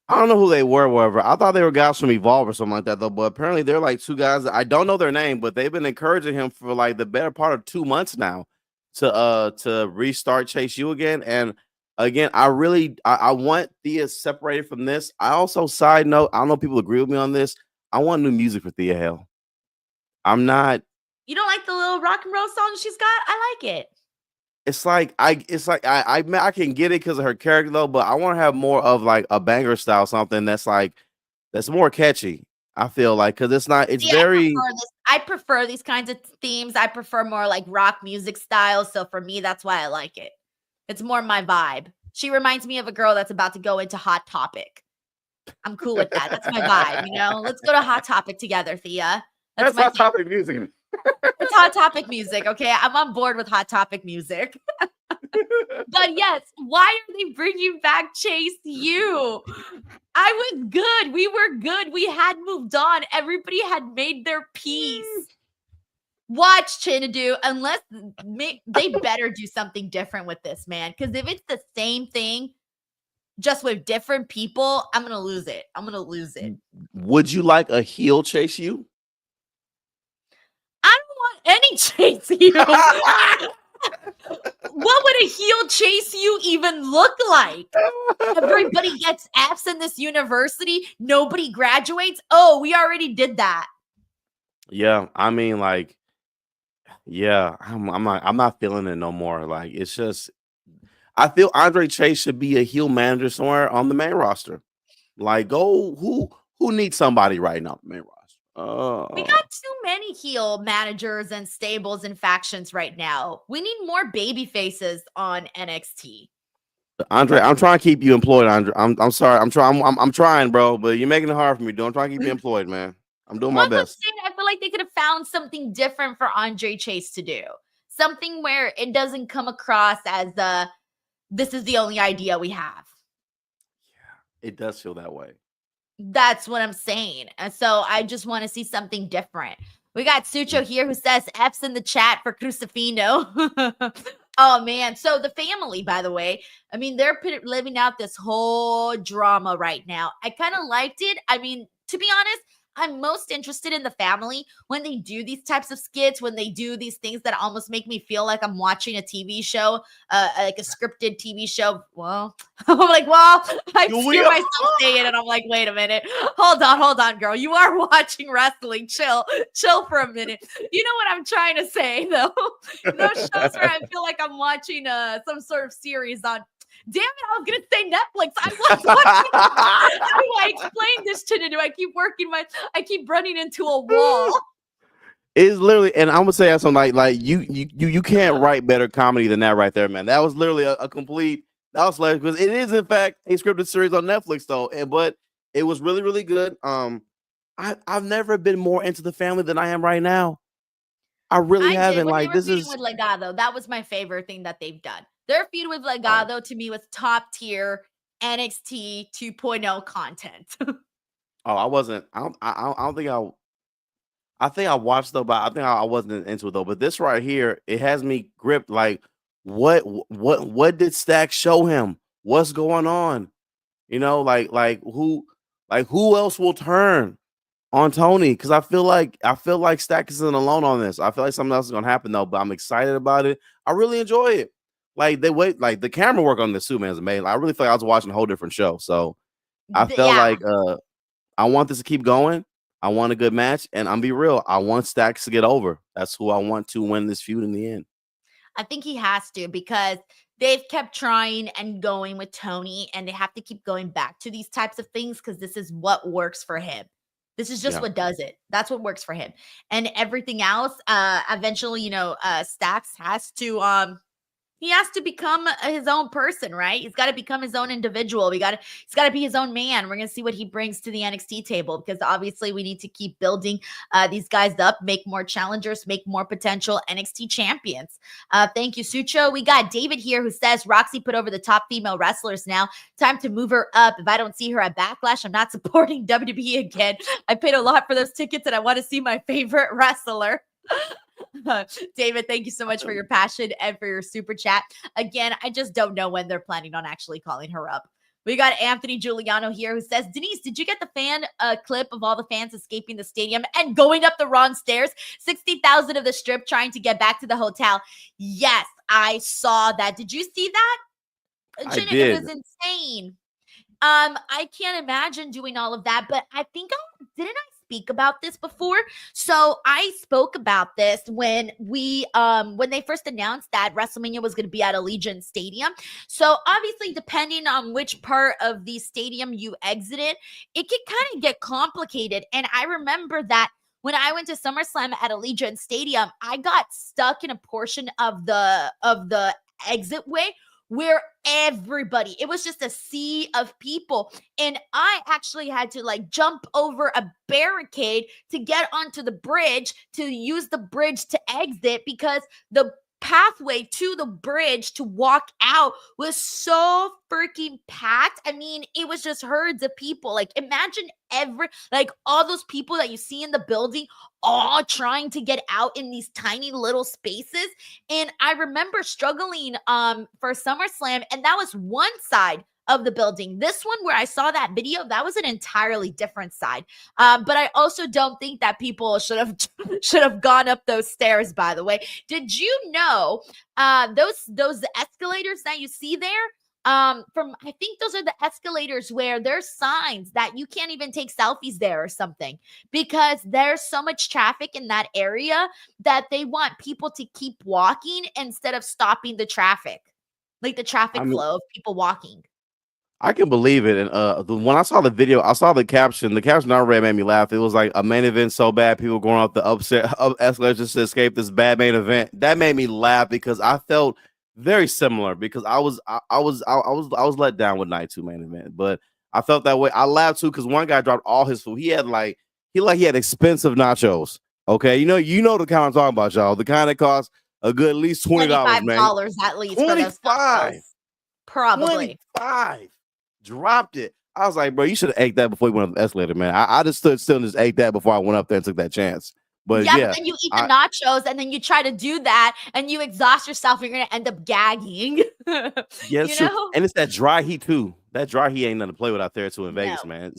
I don't know who they were, whatever. I thought they were guys from Evolve or something like that, though. But apparently they're like two guys. I don't know their name, but they've been encouraging him for like the better part of 2 months now to restart Chase U again. And again, I want Thea separated from this. I also, side note, I don't know if people agree with me on this. I want new music for Thea Hail. I'm not. You don't like the little rock and roll song she's got? I like it. I can get it because of her character though, but I want to have more of like a banger style, something that's more catchy. I feel like because it's not. It's very. I prefer these kinds of themes. I prefer more like rock music style. So for me, that's why I like it. It's more my vibe. She reminds me of a girl that's about to go into Hot Topic. I'm cool with that. That's my vibe. Let's go to Hot Topic together, Thea. That's Hot Topic music. It's Hot Topic music, okay? I'm on board with Hot Topic music. But yes, why are they bringing back Chase U? I was good. We were good. We had moved on. Everybody had made their peace. Watch Chinedu, unless they better do something different with this, man. Because if it's the same thing, just with different people, I'm going to lose it. Would you like a heel Chase U? I don't want any Chase U. What would a heel Chase U even look like? Everybody gets F's in this university. Nobody graduates. Oh, we already did that. Yeah, I mean, like, yeah, I'm not feeling it no more. Like, it's just, I feel Andre Chase should be a heel manager somewhere on the main roster. Like, who needs somebody right now on the main roster? We got too many heel managers and stables and factions right now. We need more baby faces on NXT. Andre, I'm trying to keep you employed, Andre. I'm sorry. I'm trying, bro, but you're making it hard for me, dude. I'm trying to keep you employed, man. I'm doing my best. I feel like they could have found something different for Andre Chase to do. Something where it doesn't come across as this is the only idea we have. Yeah, it does feel that way. That's what I'm saying. And so I just want to see something different. We got Sucho here who says F's in the chat for Crucifino. Oh, man. So the family, by the way, I mean, they're living out this whole drama right now. I kind of liked it. I mean, to be honest, I'm most interested in the family when they do these types of skits, when they do these things that almost make me feel like I'm watching a TV show, like a scripted TV show. Well, I'm like, I hear myself say it and I'm like, wait a minute. Hold on, girl. You are watching wrestling. Chill for a minute. You know what I'm trying to say, though? Those shows where I feel like I'm watching some sort of series on. Damn it, I was gonna say Netflix. I was watching. How do I explain this to you? I keep running into a wall. It's literally, and I'm gonna say something like you can't write better comedy than that right there, man. That was literally a complete. That was like, because it is in fact a scripted series on Netflix though, but it was really, really good. I've never been more into the family than I am right now. I really haven't. Like, this is with Legado. That was my favorite thing that they've done. Their feud with Legado to me was top tier NXT 2.0 content. I wasn't. I don't think I think I watched though, but I think I wasn't into it though. But this right here, it has me gripped. Like, what did Stack show him? What's going on? Who else will turn on Tony? Because I feel like Stack isn't alone on this. I feel like something else is gonna happen though. But I'm excited about it. I really enjoy it. Like, the camera work on this suit, man, is amazing. I really feel like I was watching a whole different show. So I felt like I want this to keep going. I want a good match, and I'm be real. I want Stacks to get over. That's who I want to win this feud in the end. I think he has to, because they've kept trying and going with Tony, and they have to keep going back to these types of things because this is what works for him. This is just what does it. That's what works for him. And everything else, eventually, Stacks has to he has to become his own person, right? He's got to become his own individual. He's got to be his own man. We're going to see what he brings to the NXT table, because obviously we need to keep building these guys up, make more challengers, make more potential NXT champions. Thank you, Sucho. We got David here who says, Roxy put over the top female wrestlers now. Time to move her up. If I don't see her at Backlash, I'm not supporting WWE again. I paid a lot for those tickets and I want to see my favorite wrestler. David, thank you so much for your passion and for your super chat. Again, I just don't know when they're planning on actually calling her up. We got Anthony Giuliano here who says, Denise, did you get the fan clip of all the fans escaping the stadium and going up the wrong stairs? 60,000 of the strip trying to get back to the hotel. Yes, I saw that. Did you see that? I did. It was insane. I can't imagine doing all of that, but I think didn't I speak about this before? So I spoke about this when they first announced that WrestleMania was going to be at Allegiant Stadium. So obviously, depending on which part of the stadium you exited, it could kind of get complicated. And I remember that when I went to SummerSlam at Allegiant Stadium, I got stuck in a portion of the exit way where it was just a sea of people. And I actually had to jump over a barricade to get onto the bridge, to use the bridge to exit, because the pathway to the bridge to walk out was so freaking packed. I mean, it was just herds of people. Imagine all those people that you see in the building all trying to get out in these tiny little spaces. And I remember struggling for SummerSlam, and that was one side of the building. This one where I saw that video, that was an entirely different side. But I also don't think that people should have gone up those stairs, by the way. Did you know those escalators that you see there? I think those are the escalators where there's signs that you can't even take selfies there or something, because there's so much traffic in that area that they want people to keep walking instead of stopping the traffic, like the traffic flow of people walking. I can believe it. And when I saw the video, I saw the caption. The caption I read made me laugh. It was like a main event so bad, people going up the up escalators just to escape this bad main event. That made me laugh because I felt very similar, because I was let down with night 2 main event, but I felt that way. I laughed too because one guy dropped all his food. He had expensive nachos. Okay, you know the kind I'm talking about, y'all. The kind that cost a good at least $20, man. $25 at least. 25, probably 25. Dropped it. I was like, bro, you should have ate that before you went up the escalator, man. I just stood still and just ate that before I went up there and took that chance. But yeah, but then you eat the nachos and then you try to do that and you exhaust yourself and you're going to end up gagging. Yes, and it's that dry heat too. That dry heat ain't nothing to play with out there too in Vegas, man.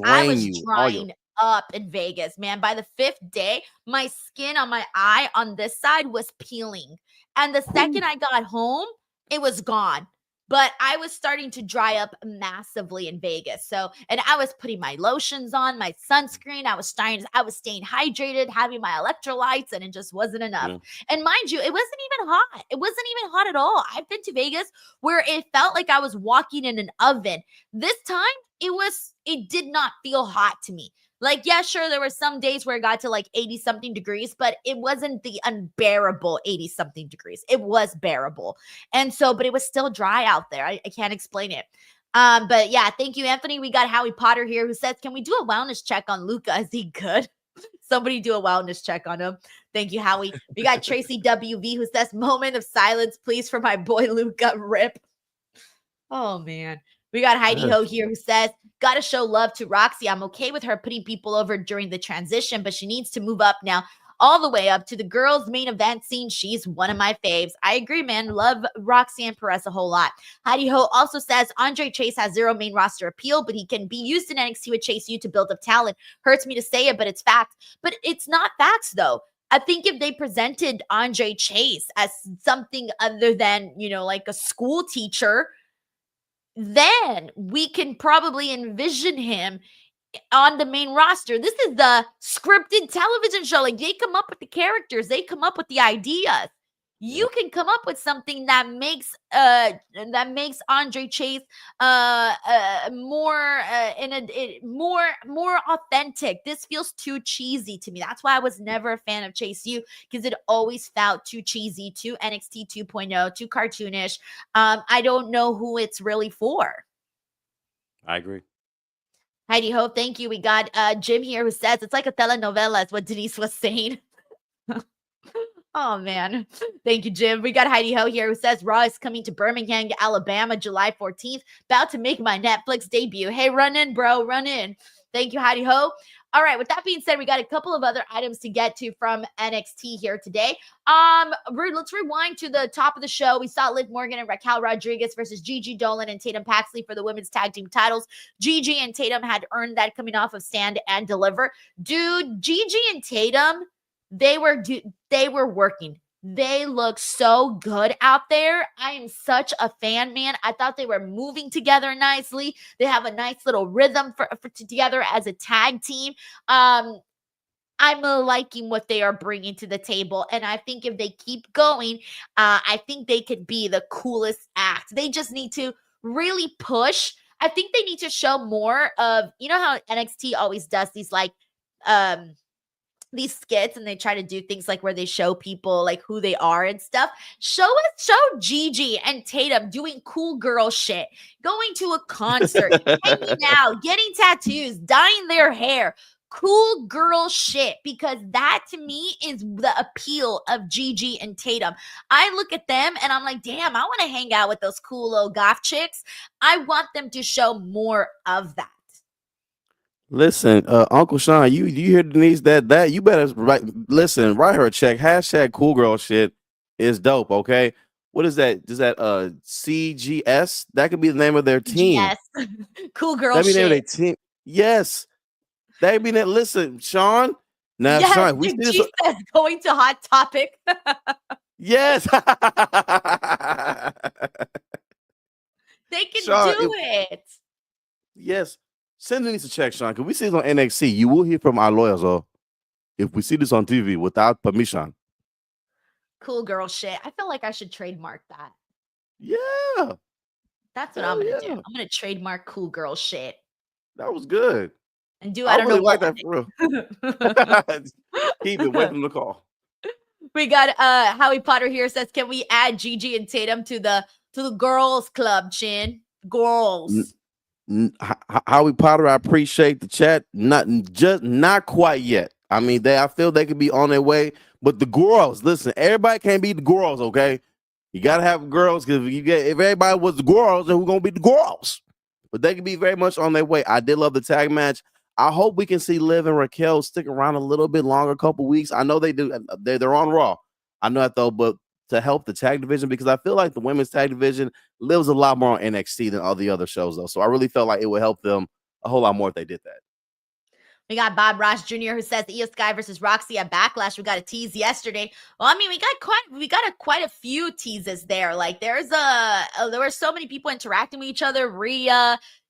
I was drying up in Vegas, man. By the 5th day, my skin on my eye on this side was peeling. And the second I got home, it was gone. But I was starting to dry up massively in Vegas. And I was putting my lotions on, my sunscreen. I was staying hydrated, having my electrolytes, and it just wasn't enough. Yeah. And mind you, it wasn't even hot. It wasn't even hot at all. I've been to Vegas where it felt like I was walking in an oven. This time, it did not feel hot to me. Yeah, sure, there were some days where it got to 80-something degrees, but it wasn't the unbearable 80-something degrees. It was bearable. And so, but it was still dry out there. I can't explain it. But yeah, thank you, Anthony. We got Howie Potter here who says, can we do a wellness check on Luca? Is he good? Somebody do a wellness check on him. Thank you, Howie. We got Tracy WV who says, moment of silence, please, for my boy Luca. Rip. Oh, man. We got Heidi Ho here who says, gotta show love to Roxy. I'm okay with her putting people over during the transition, but she needs to move up now, all the way up to the girls' main event scene. She's one of my faves. I agree, man. Love Roxanne Perez a whole lot. Heidi Ho also says, Andre Chase has zero main roster appeal, but he can be used in NXT with Chase U to build up talent. Hurts me to say it, but it's fact. But it's not facts, though. I think if they presented Andre Chase as something other than, a school teacher, then we can probably envision him on the main roster. This is the scripted television show. Like, they come up with the characters, they come up with the ideas. You can come up with something that makes Andre Chase more authentic. This feels too cheesy to me. That's why I was never a fan of Chase U, because it always felt too cheesy, too NXT 2.0, too cartoonish. I don't know who it's really for. I agree. Heidi Ho, thank you. We got Jim here who says it's like a telenovela, is what Denise was saying. Oh, man. Thank you, Jim. We got Heidi Ho here who says Raw is coming to Birmingham, Alabama, July 14th. About to make my Netflix debut. Hey, run in, bro. Run in. Thank you, Heidi Ho. All right. With that being said, we got a couple of other items to get to from NXT here today. Let's rewind to the top of the show. We saw Liv Morgan and Raquel Rodriguez versus Gigi Dolan and Tatum Paxley for the women's tag team titles. Gigi and Tatum had earned that coming off of Stand and Deliver. Dude, Gigi and Tatum, they were working. They look so good out there. I am such a fan, man. I thought they were moving together nicely. They have a nice little rhythm for together as a tag team. I'm liking what they are bringing to the table, and I think if they keep going, I think they could be the coolest act. They just need to really push. I think they need to show more of, you know how NXT always does these skits, and they try to do things like where they show people like who they are and stuff. Show Gigi and Tatum doing cool girl shit, going to a concert, hanging out, getting tattoos, dyeing their hair. Cool girl shit, because that to me is the appeal of Gigi and Tatum. I look at them and I'm like, damn, I want to hang out with those cool little goth chicks. I want them to show more of that. Listen, Uncle Sean, you hear Denise that you better write her a check. Hashtag cool girl shit is dope. Okay, what is that? Is that CGS? That could be the name of their team. Yes, cool girl That'd be shit. the name of their team. Yes, that'd be that. Listen, Sean. Now, yes, Sean, we see this. Says going to Hot Topic. Yes, they can Sean, do it. Yes. Send Denise a check, Sean, because we see this on NXT. You will hear from our lawyers, if we see this on TV without permission. Cool girl shit. I feel like I should trademark that. Yeah. That's what I'm going to do. I'm going to trademark cool girl shit. That was good. And I don't really know like that for real. Keep it. Wait for the call. We got Howie Potter here says, can we add Gigi and Tatum to the girls club, Chin? Girls. Howie Potter, I appreciate the chat. Not quite yet. I mean, I feel they could be on their way. But the girls, listen, everybody can't be the girls, okay? You gotta have girls, because if everybody was the girls, then who's gonna be the girls? But they could be very much on their way. I did love the tag match. I hope we can see Liv and Raquel stick around a little bit longer, a couple weeks. I know they do. They're on Raw. I know that though, but to help the tag division, because I feel like the women's tag division lives a lot more on NXT than all the other shows, though. So I really felt like it would help them a whole lot more if they did that. We got Bob Ross Jr. who says Io Sky versus Roxy at Backlash. We got a tease yesterday. Well, I mean, we got quite a few teases there. Like there were so many people interacting with each other.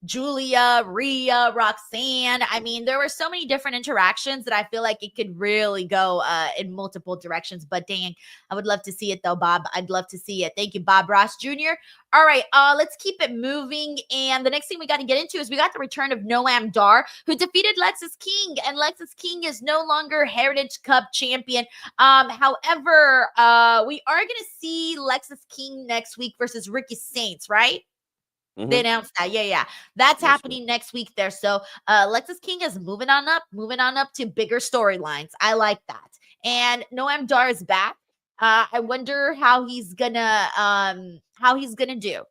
Julia, Rhea, Roxanne. I mean, there were so many different interactions that I feel like it could really go in multiple directions. But dang, I would love to see it though, Bob. I'd love to see it. Thank you, Bob Ross Jr. All right, let's keep it moving. And the next thing we got to get into is we got the return of Noam Dar, who defeated Lexis King. And Lexis King is no longer Heritage Cup champion. However, we are going to see Lexis King next week versus Ricky Saints, right? Mm-hmm. They announced that. Yeah. That's happening next week there. So Lexis King is moving on up to bigger storylines. I like that. And Noam Dar is back. I wonder how he's gonna do.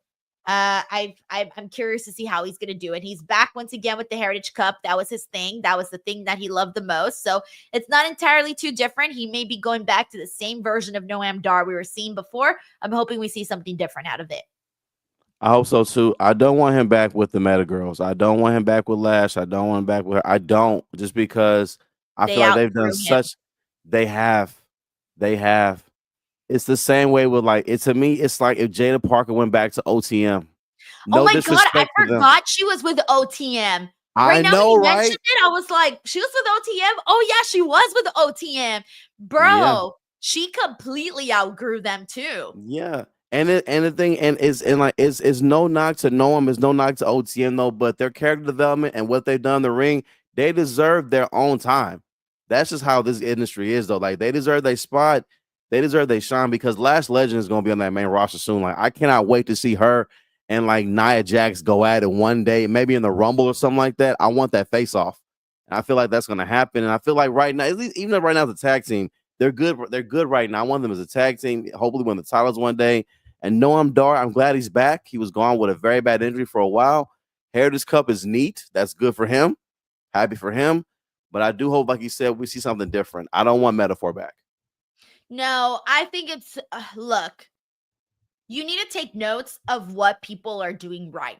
I'm curious to see how he's gonna do it. He's back once again with the Heritage Cup. That was his thing. That was the thing that he loved the most. So it's not entirely too different. He may be going back to the same version of Noam Dar we were seeing before. I'm hoping we see something different out of it. I hope so too. I don't want him back with the Meta Girls. I don't want him back with Lash. I don't want him back with her. I don't, just because I feel like they've done such. They have. It's the same way with to me, it's like if Jada Parker went back to OTM. No, oh my God, I forgot she was with OTM. I Right now that know, you right? mentioned it, I was like, she was with OTM? Oh, yeah, she was with OTM. Yeah. Bro, she completely outgrew them too. Yeah. And the thing and like it's no knock to Noam, it's no knock to OTM though, but their character development and what they've done in the ring, they deserve their own time. That's just how this industry is though. Like they deserve their spot, they deserve their shine because Last Legend is gonna be on that main roster soon. Like I cannot wait to see her and like Nia Jax go at it one day, maybe in the Rumble or something like that. I want that face off. And I feel like that's gonna happen. And I feel like right now, at least even though right now the tag team, they're good. They're good right now. I want them as a tag team. Hopefully, win the titles one day. And Noam Dar, I'm glad he's back. He was gone with a very bad injury for a while. Heritage Cup is neat. That's good for him. Happy for him. But I do hope, like you said, we see something different. I don't want Metaphor back. No, I think it's look, you need to take notes of what people are doing right.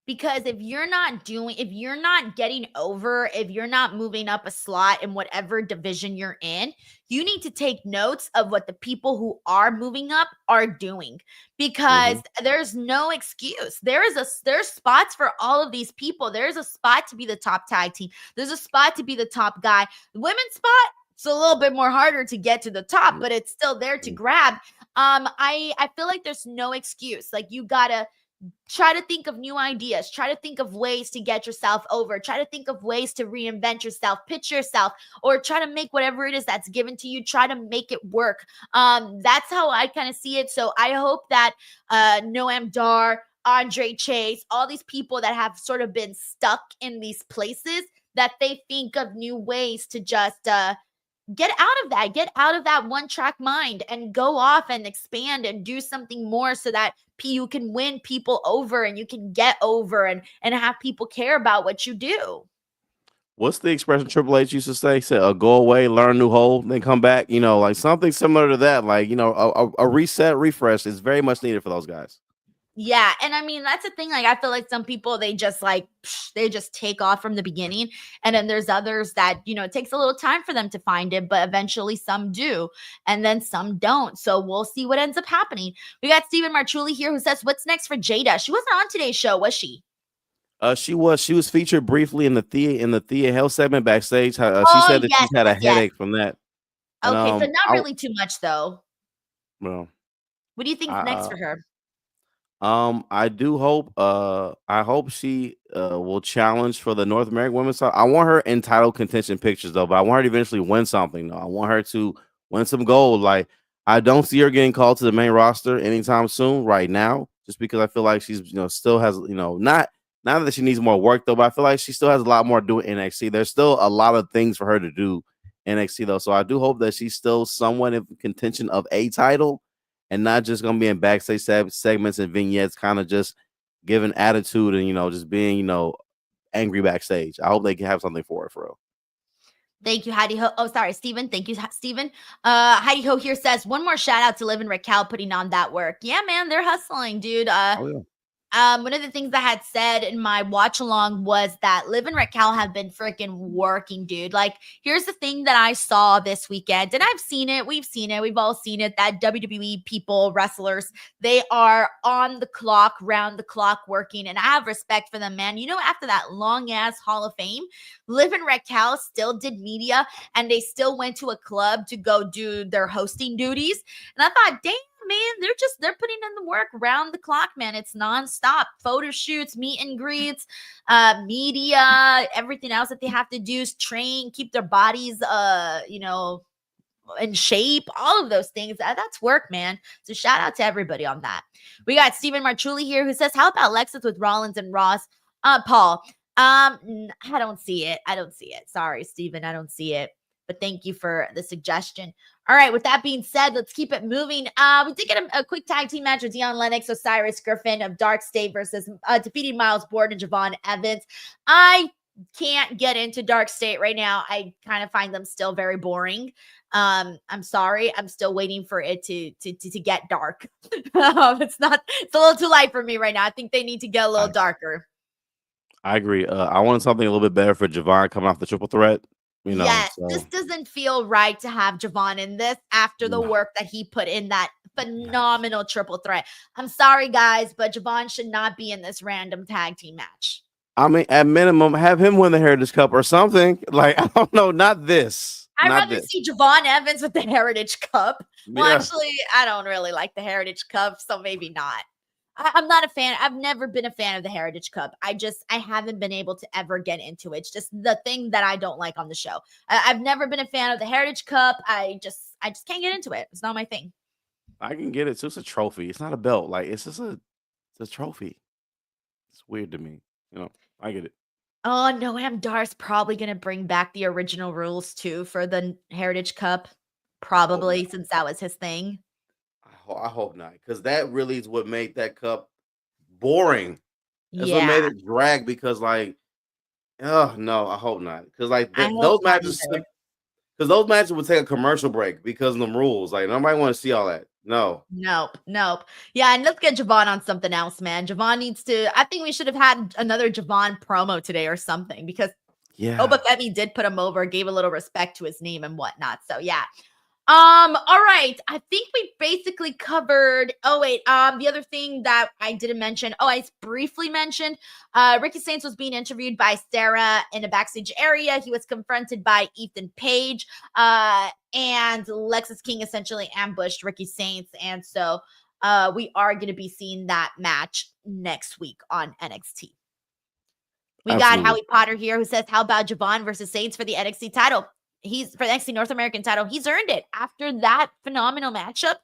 Because if you're not getting over, if you're not moving up a slot in whatever division you're in, you need to take notes of what the people who are moving up are doing because there's no excuse. There's spots for all of these people. There's a spot to be the top tag team. There's a spot to be the top guy. The women's spot, it's a little bit more harder to get to the top, but it's still there to grab. I feel like there's no excuse. Like you gotta try to think of new ideas, try to think of ways to get yourself over, try to think of ways to reinvent yourself, pitch yourself, or try to make whatever it is that's given to you, try to make it work. That's how I kind of see it. So I hope that Noam Dar, Andre Chase, all these people that have sort of been stuck in these places, that they think of new ways to just get out of that one track mind and go off and expand and do something more so that you can win people over and you can get over and have people care about what you do. What's the expression Triple H used to say? Say, go away, learn a new hole, then come back. You know, like something similar to that. Like, you know, a reset, refresh is very much needed for those guys. Yeah, and I mean that's the thing. Like I feel like some people they just they just take off from the beginning, and then there's others that it takes a little time for them to find it, but eventually some do, and then some don't. So we'll see what ends up happening. We got Stephen Marchuli here who says, "What's next for Jada? She wasn't on today's show, was she?" She was featured briefly in the Thea Hail segment backstage. She Oh said that yes, she's had a yes, yes. headache from that, and Okay, so not really too much though. well, What do you think's next I for her? I do hope I hope she will challenge for the North American women's title. I want her in title contention pictures though, but I want her to eventually win something though. I want her to win some gold. Like I don't see her getting called to the main roster anytime soon right now, just because I feel like she's still has not that she needs more work though, but I feel like she still has a lot more to do in NXT. There's still a lot of things for her to do in NXT though. So I do hope that she's still somewhat in contention of a title and not just gonna be in backstage segments and vignettes, kind of just giving attitude and just being angry backstage. I hope they can have something for her for real. Thank you, Heidi Ho. Oh, sorry, Steven. Thank you, Steven. Heidi Ho here says, one more shout out to Liv and Raquel putting on that work. Yeah, man, they're hustling, dude. Oh yeah. One of the things I had said in my watch along was that Liv and Raquel have been freaking working, dude. Like, here's the thing that I saw this weekend, and I've seen it. We've seen it. We've all seen it. That WWE people, wrestlers, they are on the clock, round the clock working, and I have respect for them, man. After that long ass Hall of Fame, Liv and Raquel still did media, and they still went to a club to go do their hosting duties. And I thought, damn, man, they're putting in the work round the clock, man. It's nonstop. Photo shoots, meet and greets, media, everything else that they have to do is train, keep their bodies in shape, all of those things. That's work, man. So shout out to everybody on that. We got Stephen Marchuli here who says, how about Lexus with Rollins and Ross? Paul, I don't see it. Sorry, Stephen, I don't see it. But thank you for the suggestion. All right, with that being said, let's keep it moving. We did get a quick tag team match with Deion Lennox, Osiris Griffin of Dark State versus defeating Miles Borden and Javon Evans. I can't get into Dark State right now. I kind of find them still very boring. I'm sorry. I'm still waiting for it to get dark. It's a little too light for me right now. I think they need to get a little darker. I agree. I wanted something a little bit better for Javon coming off the triple threat. Yes, So. this doesn't feel right to have Javon in this after the work that he put in that phenomenal triple threat. I'm sorry, guys, but Javon should not be in this random tag team match. I mean, at minimum, have him win the Heritage Cup or something. Like, I don't know, not this. I'd Not rather this. see Javon Evans with the Heritage Cup. Well, Yeah. actually, I don't really like the Heritage Cup, so maybe not. I'm not a fan. I've never been a fan of the Heritage Cup. I haven't been able to ever get into it. It's just the thing that I don't like on the show. I've never been a fan of the Heritage Cup. I just can't get into it. It's not my thing. I can get it. It's just a trophy. It's not a belt. Like, it's a trophy. It's weird to me. I get it. Oh, Noam Dar's probably gonna bring back the original rules too for the Heritage Cup. I hope not. Probably, since that was his thing. I hope not, because that really is what made that cup boring. That's what Yeah, made it drag. Because, like, oh no, I hope not. Because, like, I hope those not matches, either. because those matches would take a commercial break because of the rules. Like, nobody want to see all that. No. Nope, nope. Yeah, and let's get Javon on something else, man. Javon needs to. I think we should have had another Javon promo today or something because Yeah. Obafemi did put him over, gave a little respect to his name and whatnot. So yeah, all right. I think we basically covered. Oh, wait. The other thing that I didn't mention, I briefly mentioned, Ricky Saints was being interviewed by Sarah in a backstage area. He was confronted by Ethan Page, and Lexus King essentially ambushed Ricky Saints. And so we are going to be seeing that match next week on NXT. We got Absolutely. Howie Potter here who says, how about Javon versus Saints for the NXT title? He's for the NXT North American title. He's earned it. After that phenomenal matchup,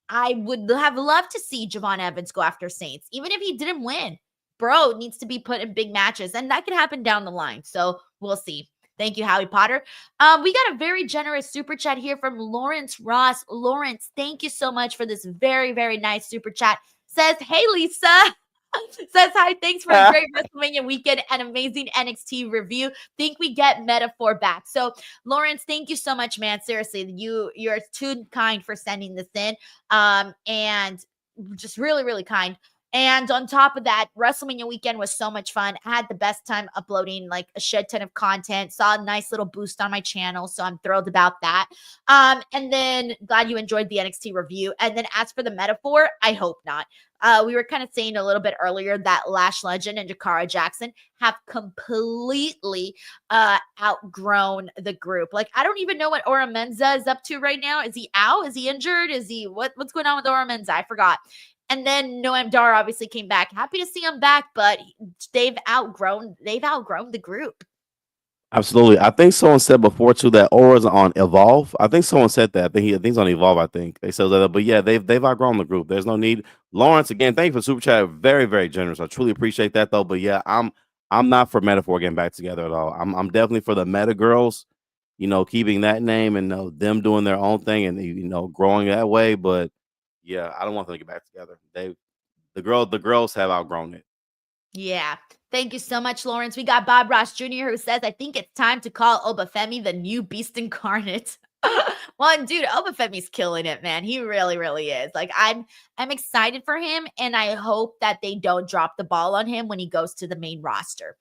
I would have loved to see Javon Evans go after Saints, even if he didn't win. Bro needs to be put in big matches, and that could happen down the line. So we'll see. Thank you, Howie Potter. We got a very generous super chat here from Lawrence Ross. Lawrence, thank you so much for this very, very nice super chat. Says, hey, Lisa. Says hi, thanks for a great WrestleMania weekend and amazing NXT review. Think we get Metaphor back. So, Lawrence, thank you so much, man. Seriously, you're too kind for sending this in. And just really, really kind. And on top of that, WrestleMania weekend was so much fun. I had the best time uploading like a shed ton of content. Saw a nice little boost on my channel, so I'm thrilled about that. And then glad you enjoyed the NXT review. And then as for the Metaphor, I hope not. We were kind of saying a little bit earlier that Lash Legend and Jakara Jackson have completely outgrown the group. Like, I don't even know what Ora Menza is up to right now. Is he out? Is he injured? Is he what's going on with Ora Menza? I forgot. And then Noam Dar obviously came back. Happy to see him back, but they've outgrown the group. Absolutely. I think someone said before too that Aura's on Evolve. I think someone said that. I think he's on Evolve. I think they said that. But yeah, they've outgrown the group. There's no need. Lawrence, again, thank you for super chat. Very, very generous. I truly appreciate that though. But yeah, I'm not for Metaphor getting back together at all. I'm definitely for the Meta Girls, keeping that name and them doing their own thing and growing that way. But yeah, I don't want them to get back together. The girls have outgrown it. Yeah. Thank you so much, Lawrence. We got Bob Ross Jr. who says, I think it's time to call Obafemi the new beast incarnate. Well, dude, Obafemi's killing it, man. He really, really is. Like, I'm excited for him, and I hope that they don't drop the ball on him when he goes to the main roster.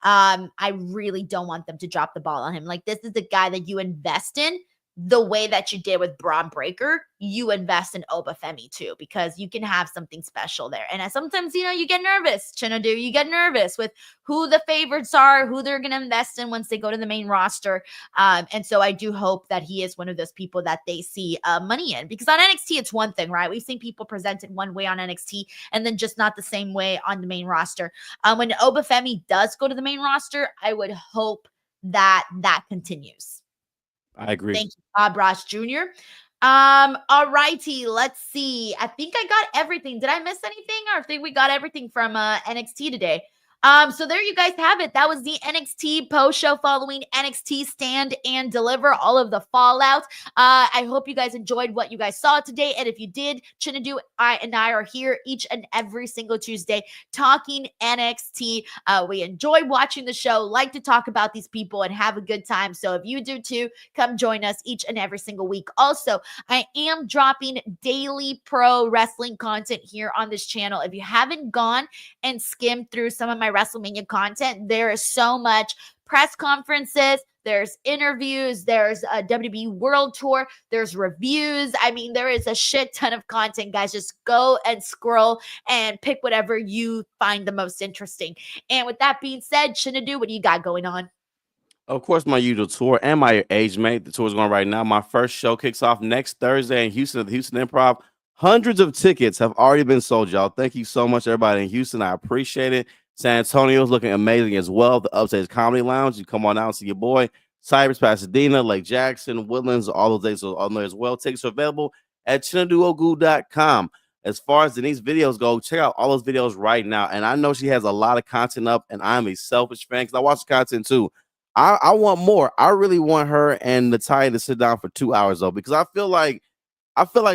I really don't want them to drop the ball on him. Like, this is the guy that you invest in the way that you did with Braun Breaker. You invest in Obafemi too, because you can have something special there. And sometimes, you get nervous, Chinedu. You get nervous with who the favorites are, who they're going to invest in once they go to the main roster. And so I do hope that he is one of those people that they see money in, because on NXT, it's one thing, right? We've seen people presented one way on NXT and then just not the same way on the main roster. When Obafemi does go to the main roster, I would hope that continues. I agree. Thank you, Bob Ross Jr. All righty, let's see. I think I got everything. Did I miss anything? Or I think we got everything from NXT today. So there you guys have it. That was the NXT post show following NXT Stand and Deliver, all of the fallout. I hope you guys enjoyed what you guys saw today. And if you did, Chinedu and I are here each and every single Tuesday talking NXT. We enjoy watching the show, like to talk about these people and have a good time. So if you do too, come join us each and every single week. Also, I am dropping daily pro wrestling content here on this channel. If you haven't gone and skimmed through some of my WrestleMania content, there is so much press conferences, there's interviews, there's a WWE World Tour, there's reviews. I mean, there is a shit ton of content, guys. Just go and scroll and pick whatever you find the most interesting. And with that being said, Chinedu, what do you got going on? Of course, my usual tour and my age mate. The tour's going right now. My first show kicks off next Thursday in Houston at the Houston Improv. Hundreds of tickets have already been sold, y'all. Thank you so much, everybody in Houston. I appreciate it. San Antonio's looking amazing as well. The Upstairs Comedy Lounge. You come on out and see your boy. Cypress, Pasadena, Lake Jackson, Woodlands, all those days are on there as well. Tickets are available at ChineduOgu.com. As far as Denise videos go, check out all those videos right now. And I know she has a lot of content up, and I'm a selfish fan because I watch the content too. I want more. I really want her and Natalia to sit down for 2 hours though, because I feel like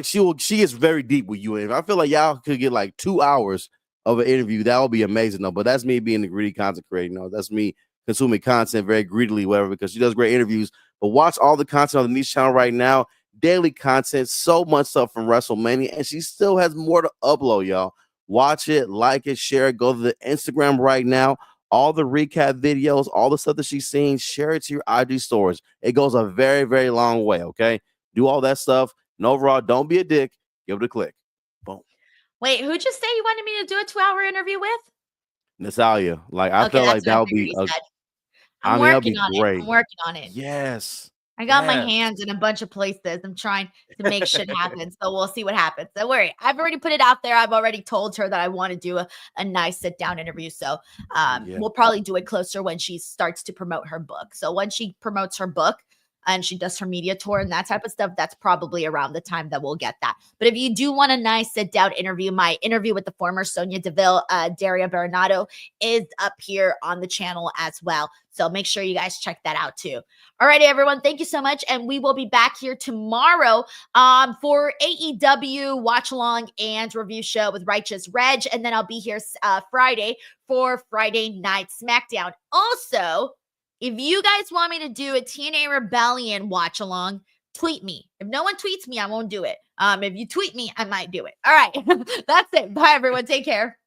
she is very deep with you. And I feel like y'all could get like 2 hours of an interview. That would be amazing though. But that's me being the greedy content creator. You know, that's me consuming content very greedily, whatever, because she does great interviews. But watch all the content on the niche channel right now. Daily content, so much stuff from WrestleMania, and she still has more to upload, y'all. Watch it, like it, share it. Go to the Instagram right now. All the recap videos, all the stuff that she's seen, share it to your IG stories. It goes a very, very long way, okay? Do all that stuff. And overall, don't be a dick. Give it a click. Boom. Wait, who just say you wanted me to do a 2-hour interview with? Natalia. Like, I Okay, feel like that's what that I would figured be you a, said. I I'm mean, that'd working be on it. I'm great. working on it. Yes. I got my Yes. hands in a bunch of places. I'm trying to make shit happen. So we'll see what happens. Don't worry. I've already put it out there. I've already told her that I want to do a nice sit down interview. So Yeah. we'll probably do it closer when she starts to promote her book. So when she promotes her book and she does her media tour and that type of stuff, that's probably around the time that we'll get that. But if you do want a nice sit down interview, my interview with the former Sonia Deville, Daria Baronato, is up here on the channel as well. So make sure you guys check that out too. All righty, everyone. Thank you so much. And we will be back here tomorrow for AEW watch along and review show with Righteous Reg. And then I'll be here Friday for Friday Night SmackDown. Also, if you guys want me to do a TNA Rebellion watch along, tweet me. If no one tweets me, I won't do it. If you tweet me, I might do it. All right. That's it. Bye, everyone. Take care.